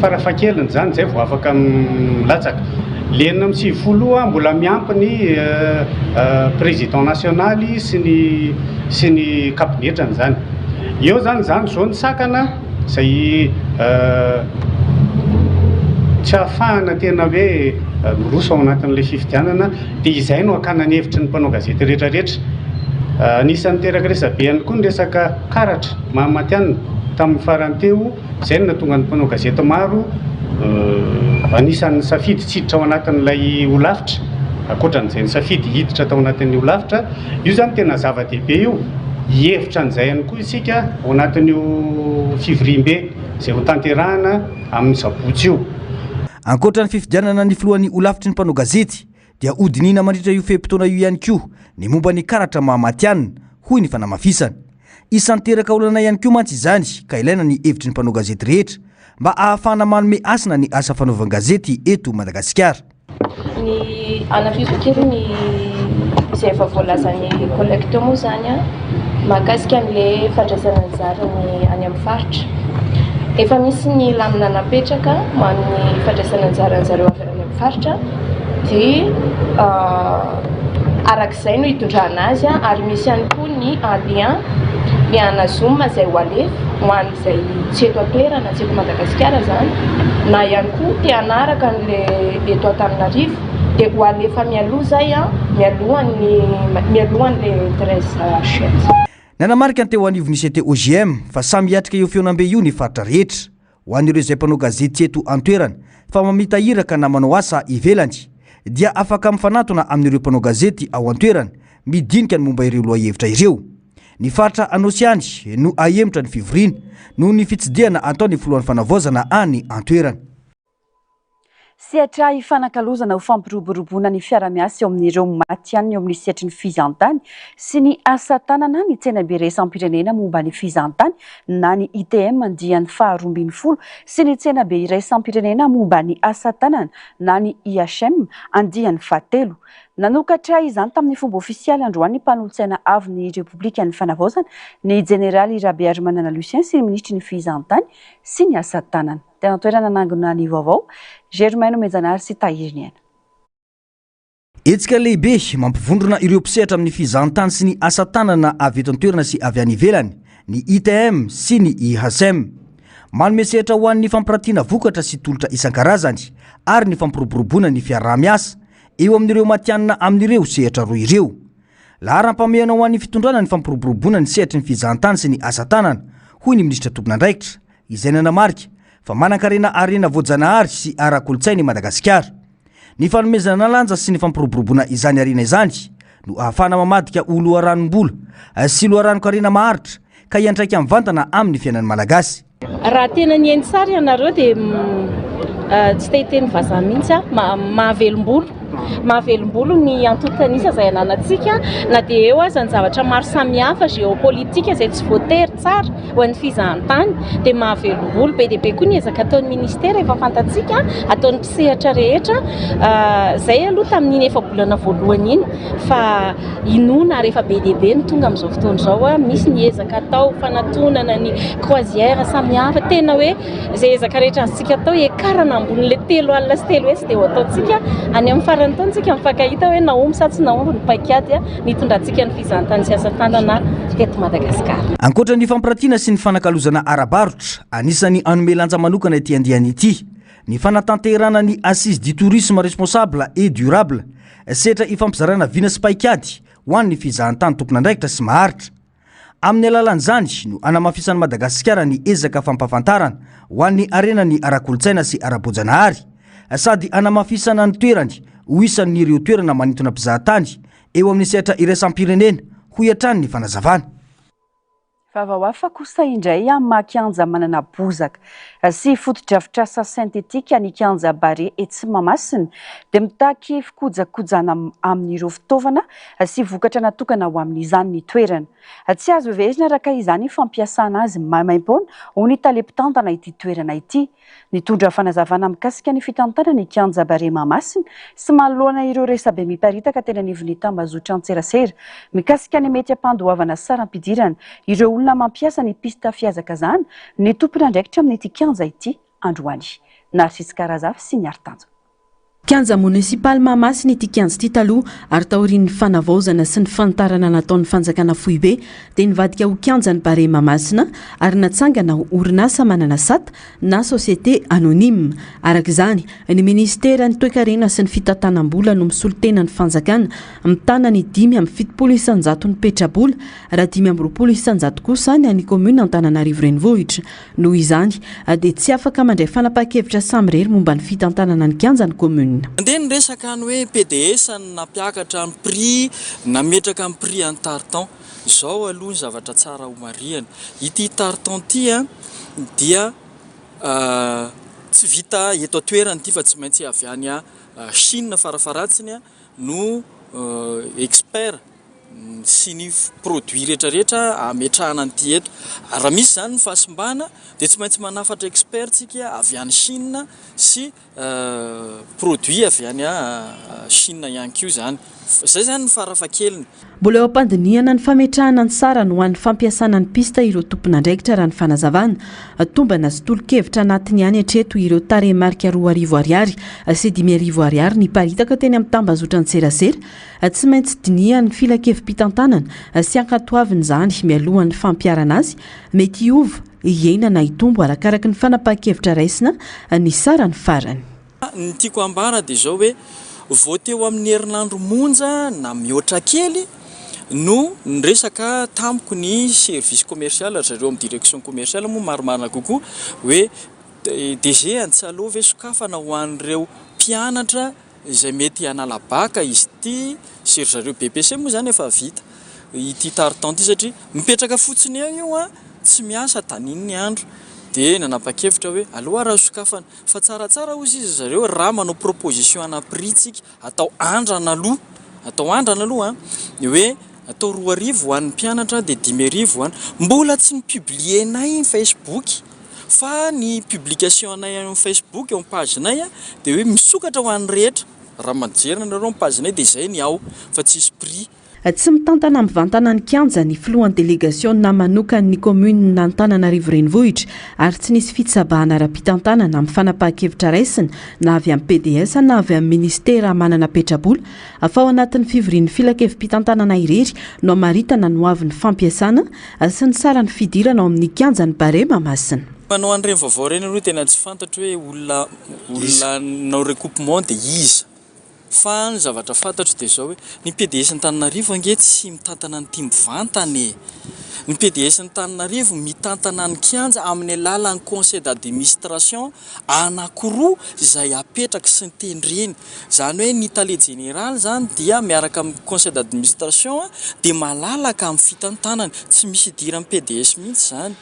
farafahakeliny zany izay vao afaka milatsaka. Le 940 mbola miampy ny président nasionaly sy ny kabinetrany zany. Eo zany zao ny sakana izay tsy ahafahana tena hoe miroso ao anatin'ilay fifidianana dia izay no akanany hevitry ny mpanao gazety rehetrarehetra. Anisan'ny teraka resabe ihany koa ny resaka karatra mahamatianina tamin'ny farany teo izay no nahatonga ny mpanao gazety maro anisan'ny safidy tsiditra ao anatin'ilay olavitra akoatran'izay ny safidy hiditra tao anatin'ny olavitra. Io zany tena zava-dehibe io hevitra an'izay ihany koa isika ao anatin'io fivoriam-be izay ho tanterahana amin'ny sabotsy io. Ankoatra ny fifidianana ny filohan'ny olavitry ny mpanao gazety dia hodinina mandritra io fehim-potoana io ihany koa ny momba ny karatra mahamatianina hoy ny fanamafisana. Isan'ny teraka olana ihany koa mantsy izany ka ilaina ny hevitry ny mpanao gazety rehetra mba ahafahana manome asina ny asa fanaovan-gazety eto Madagasikara. Ny anafifokely ny izay efa voalazan'ny collecte moa zany mahakasika amin'ilay fandraisana anjara ny any amin'ny faritra. Efa misy ny lamina napetraka ho amin'ny fandraisana anjara anjareo avy any amin'ny faritra dia arak'izay no hitondrana azy ary misy ihany koa ny lien ana Zoom izay ho alefa ho an'izay tsy eto an-toerana tsy eto Madagasikara zany na ihany koa te hanaraka n'le eto Antananarivo dia ho alefa mialoha zay mialohan'le 13 juin. Nanamarika ny teo anivony CTOGM fa samy hiatrika eo fionambe io ny faritra rehetra ho an'ireo izay mpanao gazety eto an-toerana fa mamitahiraka na manao asa ivelany dia afaka mifanatona amin'ireo mpanao gazety ao an-toerana midinika ny momba ireo lohahevitra ireo. Ny faritra Anosiany no ahemitra ny fivoriana noho ny fitsidiana ataony filohan'ny fanavaozana any an-toerana. Sehatra ifanakalozana ho fampiroboroboana ny fiara-miasa eo amin'ireo matianina eo amin'ny sehatry ny fizantany sy ny asa tanana ny tsenabe iraisam-pirenena momba ny fizantany na ny ITM andian'ny 12 sy ny tsenabe iraisam-pirenena momba ny asa tanana na ny IHM andian'ny 13. Nanokatra izany tamin'ny fomba ofisialy androany ny mpanolo-tsaina avy ny Repoblika ny Fanavaozana ny Jeneraly Rabeary Manana Lucien sy ny ministry ny fizantany sy ny asa tanana. Tena toerana nangona ny vaovao, Germaine Menjanary sy Tahiriniana. Etsika lehibe mampivondrona ireo mpisehatra amin'ny fizantany sy ny asa tanana avy eto an-toerana sy avy any ivelany, ny ITM sy ny IHM. Manome sehatra ho an'ny fampirantiana vokatra sy tolotra isan-karazany ary ny fampiroboroboana ny fiaraha-miasa eo amin'ireo matianina amin'ireo sehatra roa ireo. Laharam-pameana ho an'ny fitondrana ny fampiroboroboana ny sehatry ny fizantany sy ny asa tanana hoy ny ministra tompon'andraikitra izay nanamarika fa manan-karena arena voajanahary sy ara-kolontsaina i Madagasikara. Ny fanomezana lanja sy ny fampiroboroboana izany arena izany no ahafahana mamadika oloaranom-bola sy loharano-karena maharitra ka hiantraika mivantana amin'ny fiainan'ny malagasy. Raha tena niainy tsara ianareo dia tsy tehiteny vazaha mihitsy mahavelom-bolo ny antotanisa izay ananantsika na dia eo aza ny zavatra maro samihafa géopolitika izay tsy voatery tsara ho an'ny fizahantany dia mahavelom-bolo be dia be koa ny ezaka ataon'ny ministera efa fantatsika ataon'ny mpisehatra rehetra izay aloha tamin'iny efa bolana voalohany iny fa inona rehefa be dia be ny tonga amin'izao fotoana izao misy ny ezaka atao fanatonana ny croisière samihafa tena hoe izay ezaka rehetra azontsika atao ekarana ambonin'ilay 3 alina sy 3 hesy dia ho ataontsika any amin'ny farany taontsika mifankahita hoe naomby sa tsy naomby ny paikady mitondrantsika ny fizahantany sy asa tanana teto Madagasikara. Ankoatra ny fampirantiana sy ny fanakalozana ara-barotra, anisany anome lanja manokana ity andiany ity ny fanatanterana ny assise du tourisme responsable et durable setra ifampizarana vina sy paikady ho an'ny fizahantany tompon'andraikitra sy maharitra. Amin'ny alalan'izany no anamafisan'ny Madagasikara ny ezaka fampafantarana ho an'ny arena ny ara-kolontsaina sy ara-boajanahary sady anamafisana ny toerany ho isan'ireo toerana manintona mpizahatany eo amin'ny sehatra iraisam-pirenena ho hiatrany ny fanazavana. Vavahoafa kosa indray amin'ny kianja manana bozaka sy foto-drafitrasa sentetika ny kianja Bare et Mahamasina dia mitaky fikojakojana amin'ireo fitaovana sy vokatra natokana ho amin'izany ny toerana. Tsy azo vevezina raka izany fampiasana azy maimaim-poana ho ny talepitantana ity toerana ity. Nitondra fanazavana mikasika ny fitantana ny kianja Bare Mahamasina sy manoloana ireo resabe miparitaka tena nivon'ny tambazotra an-tserasera mikasika ny mety ampandoavana saram-pidirana ireo olona mampiasa ny pista fiazakazana ny tompon'andraikitra amin'ity kianja ity androany. Narcisy Karazafy sy ny Artanjo. Kianja municipal Mahamasina ity kianja ity taloha ary taorian'ny fanavaozana sy ny fantarana nataon'ny fanjakana Foibe dia nivadika ho kianja ny Bare Mahamasina ary natsangana ho orinasa manana sata na société anonyme. Araka izany, ny ministera ny toe-karena sy ny fitantanam-bola no misolo-tena ny fanjakana mitana ny 5,700 ny petrabola raha 5,200 kosa ny an'ny komuna Antananarivo renivohitra. Noho izany dia tsy afaka mandray fanapa-kevitra samy rery momba ny fitantanana ny kianja ny komuna. Andeha ny resaka ny hoe PDS nampiakatra ny prix nametraka ny prix an tartan izao aloha ny zavatra tsara ho marihana. Ity tartan ity dia tsy vita eto an-toerana ity fa tsy maintsy avy any Chine farafaratsiny no expert sy ny produit rehetrarehetra ametrahana an'ity eto. Raha misy zany ny fahasimbana dia tsy maintsy manafatra expert tsika avy any Chine sy produit avy any Chine ihany koa zany. Zay zany ny farafakeliny. Mbola eo am-pandinihana ny fametrahana ny sara no an'ny fampiasana ny pista ireo tompon'andraikitra raha ny fanazavana. Tombana sy tolo-kevitra anatiny ihany hatreto ireo tarehimarika 2,000 ariary sy 5,000 ariary ny paritaka teny amin'ny tambazotra an-tserasera. Tsy maintsy dinihan'ny filakevim-pitantanana sy ankatoaviny izany mialohan'ny fampiarana azy mety hiova hiaina na hitombo arakaraka ny fanapahan-kevitra raisina ny sara ny farany. Ny tiako ambara dia izao hoe vao teo amin'ny herinandro monja na mihoatra kely no niresaka tamiko ny service commercial zareo amin'ny direction commerciale moa marimarina kokoa hoe DG Antsalova hoe sokafana ho an'ireo mpianatra izay mety hanala baka izy ity sy zareo BPC moa zany efa vita ity tartan ity satria mipetraka fotsiny eo io tsy miasa taniny ny andro dia nanapa-kevitra hoe aloha raha sokafana fa tsaratsara ozy izy zareo raha manao proposition ana prix tsika atao andrana aloha hoe atao 2,000 ho an'ny mpianatra dia 5,000 ho an'ny mbola tsy ny publienay ny Facebook fa ny publication anay amin'ny Facebook eo amin'ny pagenay dia hoe misokatra ho an'ny rehetra raha majerina nareo amin'ny pagenay dia izay ny ao fa tsisy prix. Tsy mitantana mivantana ny kianja ny filohan'ny délégation na manokana ny commune Antananarivo renivohitra ary tsy nisy fitsabahana ara-pitantanana amin'ny fanapahan-kevitra raisina na avy amin'ny PDS na avy amin'ny ministera manana petrabola afa ao anatin'ny fivorian'ny filakevim-pitantanana irery no amaritana no avin'ny fampiasana sy ny sara ny fidirana ao amin'ny kianja ny Bare Mahamasina. Manao an'ireny vaovao ireny aloha tena tsy fantatro hoe olona nao recoupement dia iza. Fa ny zavatra fantatro dia izao hoe ny PDS Antananarivo ange tsy mitantana ny tia mivantana ny PDS ny Tananarivo mitantana ny kianja amin'ny alalan'ny conseil d'administration anankiroa izay apetraka sy ny tendreny. Zany hoe ny tale général zany dia miaraka amin'ny conseil d'administration dia malalaka amin'ny fitantanany, tsy misy idiran'ny PDS mihitsy zany.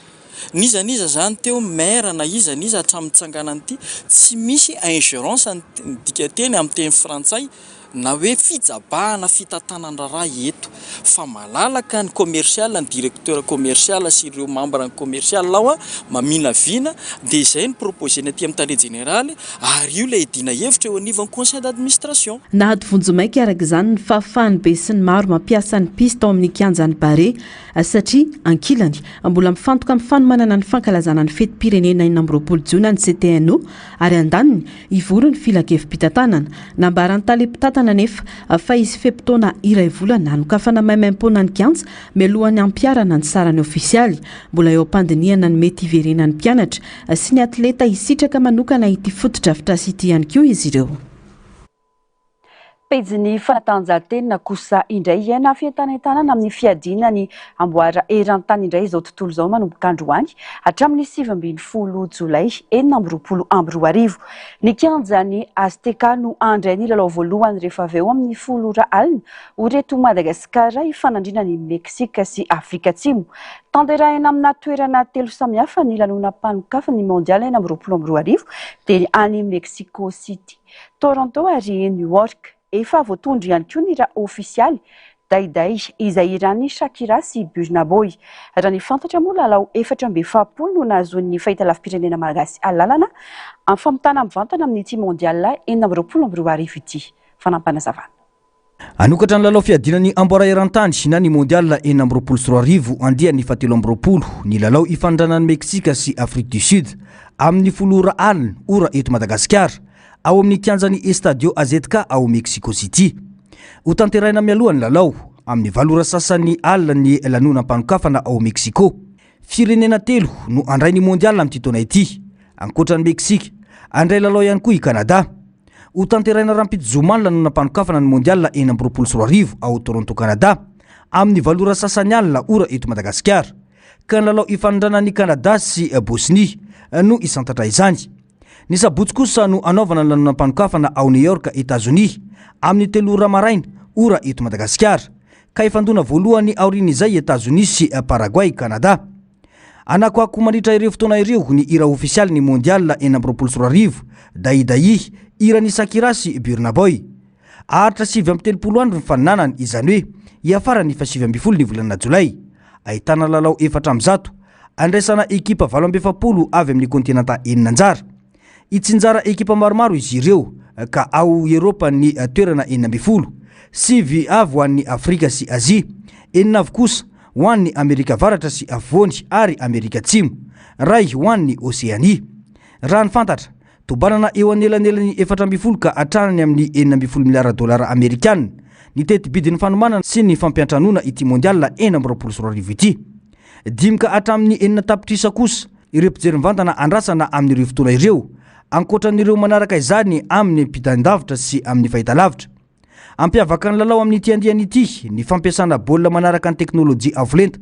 Niza zany teo maire na iza hatramin'ny tsanganany ity tsy misy ingérence ny dika teny amin'ny teny frantsay na hoe fijabahana fitantanandrara eto fa malalaka ny commercial ny directeur commercial sy ireo membre ny commercial ao mamina vina dia izay ny proposena aty amin'ny tale général ary io ilay idina hevitra eo anivon'ny conseil d'administration. Nahady vonjomaika araka izany ny fahafahany be sy ny maro mampiasa ny pista ao amin'ny kianjany bare satria ankilany mbola mifantoka amin'ny fanomanana ny fankalazana ny fetim-pirenena 4 Jiona ny CTNO ary andaniny ivory ny filakevim-pitantanana nambarany tale mpitatana nefa fa izy fepitaona iray volana nokafana maimaim-pona ny kianja mialohan'ny ampiarana ny sarany ofisialy mbola eo am-pandiniana ny mety iverenan'ny mpianatra sy ny atleta hisitraka manokana ity fotodrafitra sy ity ihany koa izy ireo. Pejiny fanatanjahantena kosa indray iaina fientanentanana amin'ny fiadina ny amboara eran-tany indray izao tontolo izao manomboka androany hatramin'ny 17 Jolay 2024. Ny kianjany Azteca no andray ny lalao voalohany rehefa avy eo amin'ny 10 alina ho reto Madagasikara hifanandrina ny Meksika sy Afrika Atsimo. Tanterahina amina toerana 3 samihafa ny lanonam-panokafa ny mondial 2024 dia any Mexico City, Toronto ary New York. Efa voatondry ihany koa ny raha ofisialy daiday izay iran'ny Shakira sy Burna Boy. Raha ny fantatra moa lalao 470 no nahazoan'ny fahitalavim-pirenena malagasy alalana amin'ny famitana mivantana amin'ity mondial 2024 ity. Fanampanazavana. Anokatra ny lalao fiadinan'ny amboara eran-tany na ny mondial 2024 andiany 17 ny lalao ifandranan'ny Meksika sy Afrique du Sud amin'ny 10 alina ora eto Madagasikara ao amin'ny kianjany Estadio Azteca ao Mexico City. Ho tanterahina mialoha ny lalao amin'ny 8 sasany alina ny lanonam-panokafana ao Mexico. Firenena 3 no andray ny mondial amin'ity taona ity. Ankoatran'ny Meksika, andray lalao ihany koa i Canada. Ho tanterahina rampitozomany lanonam-panokafana ny mondial 2024 ao Toronto, Canada amin'ny 8 sasany alina ora eto Madagasikara. Ka ny lalao ifandranan'ny Canada sy Bosnie no isantatra izany. Ny sabotsy kosa no anaovana ny lanonam-panokafana ao New York, États-Unis amin'ny 3 ora maraina ora eto Madagasikara. Ka ifandona voalohany aorian'izay États-Unis sy Paraguay, Canada. Anakoako mandritra ireo fotoana ireo ny hira ofisialy ny mondial 2024 daiday hiran'ny Shakira sy Burna Boy. Aritra 7 andro ny faninanany izany hoe hiafara ny 17 ny volana Jolay. Ahitana lalao 400 andraisana ekipa 27 avy amin'ny kontinanta eninanjara. Itsinjara ekipa maromaro izy ireo ka ao Europa ny toerana 12, 7 avy ho an'ny Afrika sy Azia, 9 avy kosa ho an'ny Amerika Avaratra sy Afovoany ary Amerika Atsimo, ray ho an'ny Oseania. Raha ny fantatra, tobanana eo anelanelany 400 ka hatranany amin'ny 900 miliara dolara Amerikana ny tetibidin'ny fanomanana sy ny fampiantranona ity mondial 2024 ity. 5 ka hatramin'ny 4 tapitrisa kosa ireo mpijery mivantana andrasana amin'ireo fotoana ireo, ankoatran'ireo manaraka izany amin'ny mpitandavitra sy amin'ny fahitalavitra. Ampiavaka ny lalao amin'ny tiandiany ity ny fampiasana baolina manaraka ny teknôlôjia avolenta.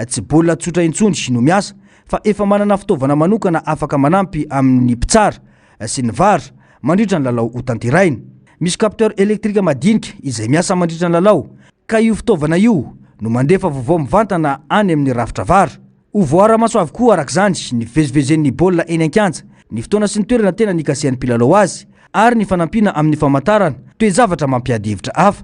Tsy baolina tsotra intsony no miasa fa efa manana fitaovana manokana afaka manampy amin'ny mpitsara sy ny vara mandritra ny lalao ho tanterahina. Misy capteur électrique madinika izay miasa mandritra ny lalao ka io fitaovana io no mandefa vaovao mivantana any amin'ny rafitra vara. Ho voara-maso avokoa arak'izany ny vezivezen'ny baolina eny an-kianja, ny fotoana sy ny toerana tena nikasihan'ny mpilalao azy ary ny fanampiana amin'ny famantarana toe-javatra mampiady hevitra hafa.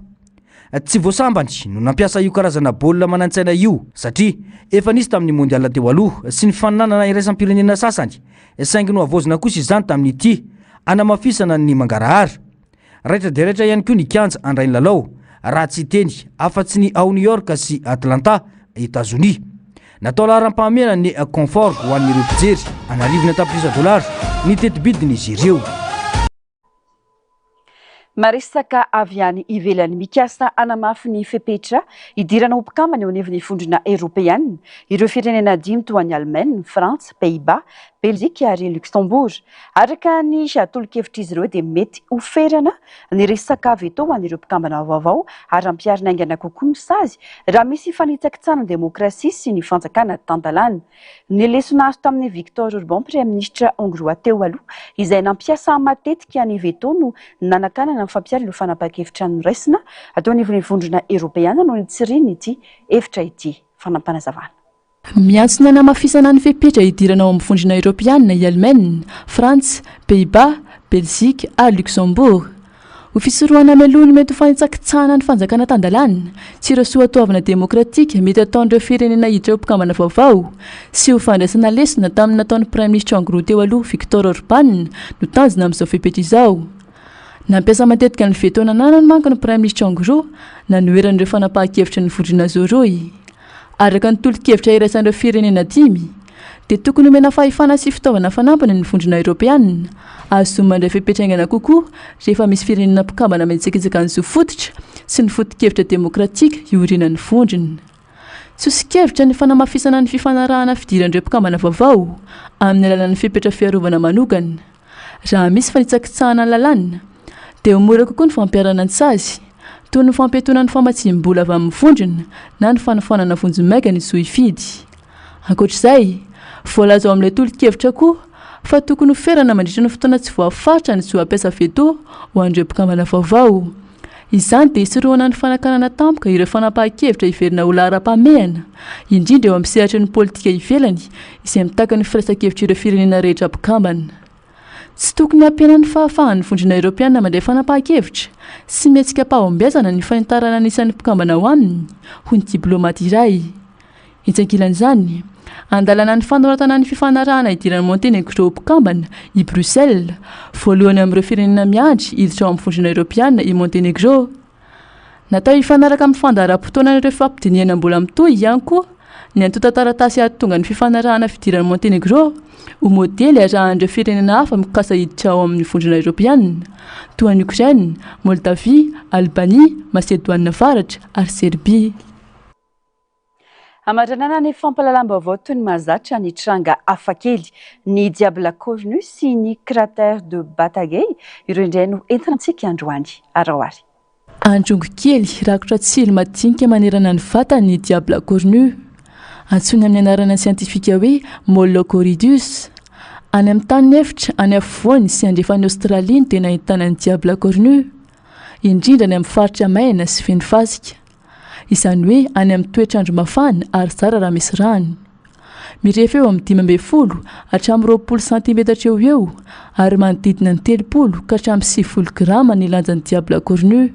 Tsy voasambany no nampiasa io karazana baolina manantsaina io satria efa nisy tamin'ny mondial teo aloha sy ny fananana iraisam-pirenena sasany, saingy no avozina kosa izany tamin'ity anamafisana ny mangarahara. Raitra dia raitra ihany koa ny kianja andray ny lalao raha tsy teny afa-tsy ny ao New York sy Atlanta, États-Unis. Natao laharam-pahamehana ny confort ho an'ireo mpijery anarivony tapitrisa dolara ny tetibidiny izy ireo. Maresaka avy any ivelany mikasa anamafy ny fepetra idirana ho mpikambana eo anivon'ny fondrona Européenne. Ireo firenena 5 toa ny Allemagne, France, Pays-Bas, Belzika ary Luxembourg. Araka ny atolo-kevitra izy ireo dia mety oferana ny resaka avy eto ho an'ireo mpikambana vaovao ary ampiarina aingana kokoa ny sazy raha misy fanitsakitsana ny demokrasia sy ny fanjakana tandalana. Ny lesona azo tamin'ny Victor Orban, Premier Ministre hongroa teo aloha, izay nampiasa matetika ny veto no nanakanana ny fampiary ireo fanapa-kevitra noraisina atao anivon'ny vondrona Eropeana noho ny tsiriny ity hevitra ity fanampanazavana. Miantsona namafisana ny fepetra idirana ao amin'ny vondrona Eropeana i Allemagne, France, Pays-Bas, Belgique ary Luxembourg. Ho fisorohana melony mety ho fanitsakitsahana ny fanjakana tandalana, tsy ireo soatoavana demokratika mety ataon'ireo firenena hiditra eo mpikambana vaovao sy ho fandraisana lesona tamin'ny nataon'ny Prime Ministre hongroa teo aloha Victor Orban no tanjona amin'izao fepetra izao. Nampiasa matetika ny veto nananany manko ny Prime Ministre hongroa nanoeran'ireo fanapahan-kevitra ny vondrona Zoroy. Araka ny tolo-kevitra iraisan'ireo firenena 5 dia tokony homena fahefana sy fitaovana fanampiny ny vondrona Eropeana. Azo mandray fepetra aingana kokoa rehefa misy firenena mpikambana mitsakitsaka ny zo fototra sy ny foto-kevitra demokratika iorinan'ny vondrona. Tsosikevitra ny fanamafisana ny fifanarahana fidiran'ireo mpikambana vaovao amin'ny alalan'ny fepetra fiarovana manokana. Raha misy fanitsakitsahana ny lalàna dia ho mora kokoa ny fampiarana ny sazy toy ny fampetona ny famatsim-bola avy amin'ny vondrona na ny fanafanana vonjomaika ny zo hifidy. Ankoatr'izay, voalaza ao amin'ilay tolo-kevitra koa fa tokony oferana mandritra ny fotoana tsy voafaritra ny zo hampiasa veto ho an'ireo mpikambana vaovao. Izany dia hisorohana ny fanakanana tampoka ireo fanapahan-kevitra hiverina ho lahara-pamehana, indrindra eo amin'ny sehatra ny politika ivelany izay mitaka ny firaisan-kevitra ireo firenena rehetra mpikambana. Tsy tokony hampiana ny fahafahan'ny vondrona Eropeana mandray fanapahan-kevitra sy mihetsika am-pahombiazana ny fanitarana anisan'ny mpikambana ho aminy, ho ny diplomaty iray. Itsankilan'izany, andalana ny fanoratana ny fifanarahana idiran'ny Montenegro mpikambana i Bruxelles, voalohany amin'ireo firenena miandry hiditra ao amin'ny vondrona Eropeana i Montenegro. Natao hifanaraka amin'ny fandaharam-potoanan'ireo fampidiniana mbola mitohy ihany koa ny antota taratasy ahatonga ny fifanarahana fidiran'ny Montenegro ho modely arahan'ireo firenena hafa mikasa hiditra ao amin'ny vondrona Eropeana toa ny Ukraine, Moldavie, Albanie, Macédoine avaratra ary Serbie. Amadranana ny fampalalam-baovao toy ny mahazatra ny tranga hafakely, ny Diable Cornu sy ny cratère de Bataguei ireo indray no entinantsika androany araoary. Androngo kely rakotra tsilo madinika manerana ny vatany ny Diable Cornu. Antsoina amin'ny anarana sientifika hoe Mollocoridus. Any amin'ny tany efitra any afovoany sy andrefany Australie no tena ahitana ny Diable Cornu, indrindra ny amin'ny faritra maina sy feno fasika. Izany hoe any amin'ny toetrandro mafana ary zara raha misy rano. Mirefy eo amin'ny 15 hatramin'ny 20 cm eo ary manodidina ny 30 ka hatramin'ny 70 grama ny lanjan'ny Diable Cornu.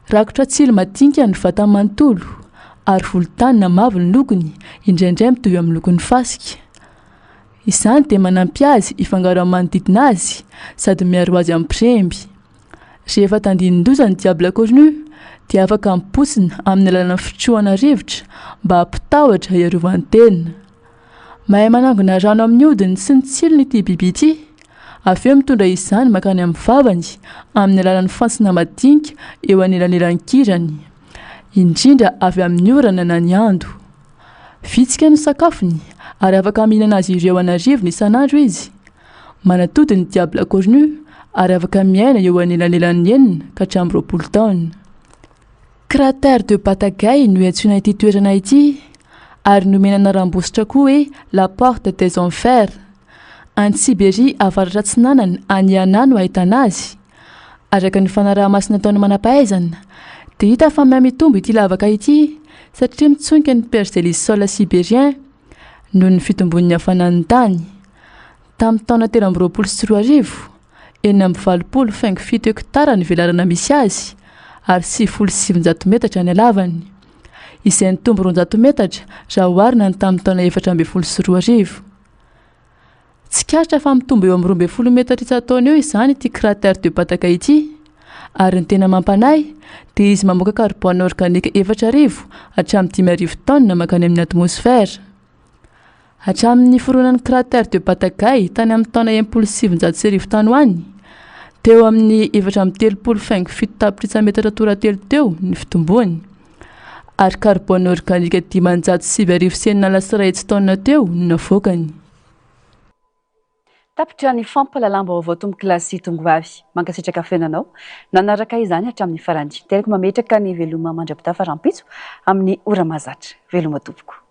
Rakotra tsilo madinika ny vatany manontolo ary volontany na mavo ny lokony, indraindray mitovy amin'ny lokon'ny fasika. Izany dia manampy azy hifangaro amin'ny manodidina azy sady miaro azy amin'ny piremby. Rehefa tandinin-doza ny Diable Cornu dia afaka mipotsina amin'ny alalan'ny fitrohana rivotra mba hampitahotra hiarovany tena. Mahay manangona rano amin'ny hodiny sy ny tsilony ity biby ity. Avy eo mitondra izany makany amin'ny vavany amin'ny alalan'ny fantsona madinika eo anelanelan'ny kirany, indrindra avy amin'ny orana na ny ando. Vitsika ny sakafony ary afaka mihinana azy ireo anarivony isan'andro izy. Manatody ny Diable Cornu ary afaka miaina eo anelanelan'ny 9 ka hatramin'ny 20 taona. Cratère de Bataguei no antsoina ity toerana ity ary nomena rambositra koa hoe la porte des enfers. Any Sibérie avaratra atsinanana any Ana no ahitana azy. Araka ny fanaraha-masina ataony manam-pahaizana dia hita fa miamitombo ity lavaka ity satria mitsonika ny persélisol sibérien noho ny fitombon'ny hafanan'ny tany. Tamin'ny taona 2024, 4,57 hektara ny velarana misy azy ary 700 metatra ny halavany. Izay nitombo 200 metatra raha oharina ny tamin'ny taona 2024. Tsikaritra fa mitombo eo amin'ny 12 metatra isan-taona eo izany ity cratère de Bataguei ity ary ny tena mampanahy dia izy mamoaka carbone organique 4,000 hatramin'ny 5,000 tonnes makany amin'ny atmosfera. Hatramin'ny foronan'ny cratère de Bataguei tany amin'ny taona 1700 tany ho any teo amin'ny 4,35 tapitrisa metatra toratelo teo ny fitomboany ary carbone organique 507,9 tonnes teo no navoakany. tapitra ny fampalalamba tomboky lasy tongovavy mankasitraka fenanao nanaraka izany hatramin'ny farany teraka mametraka ny veloma mandrapitafa rampitso amin'ny ora mahazatra veloma tompoko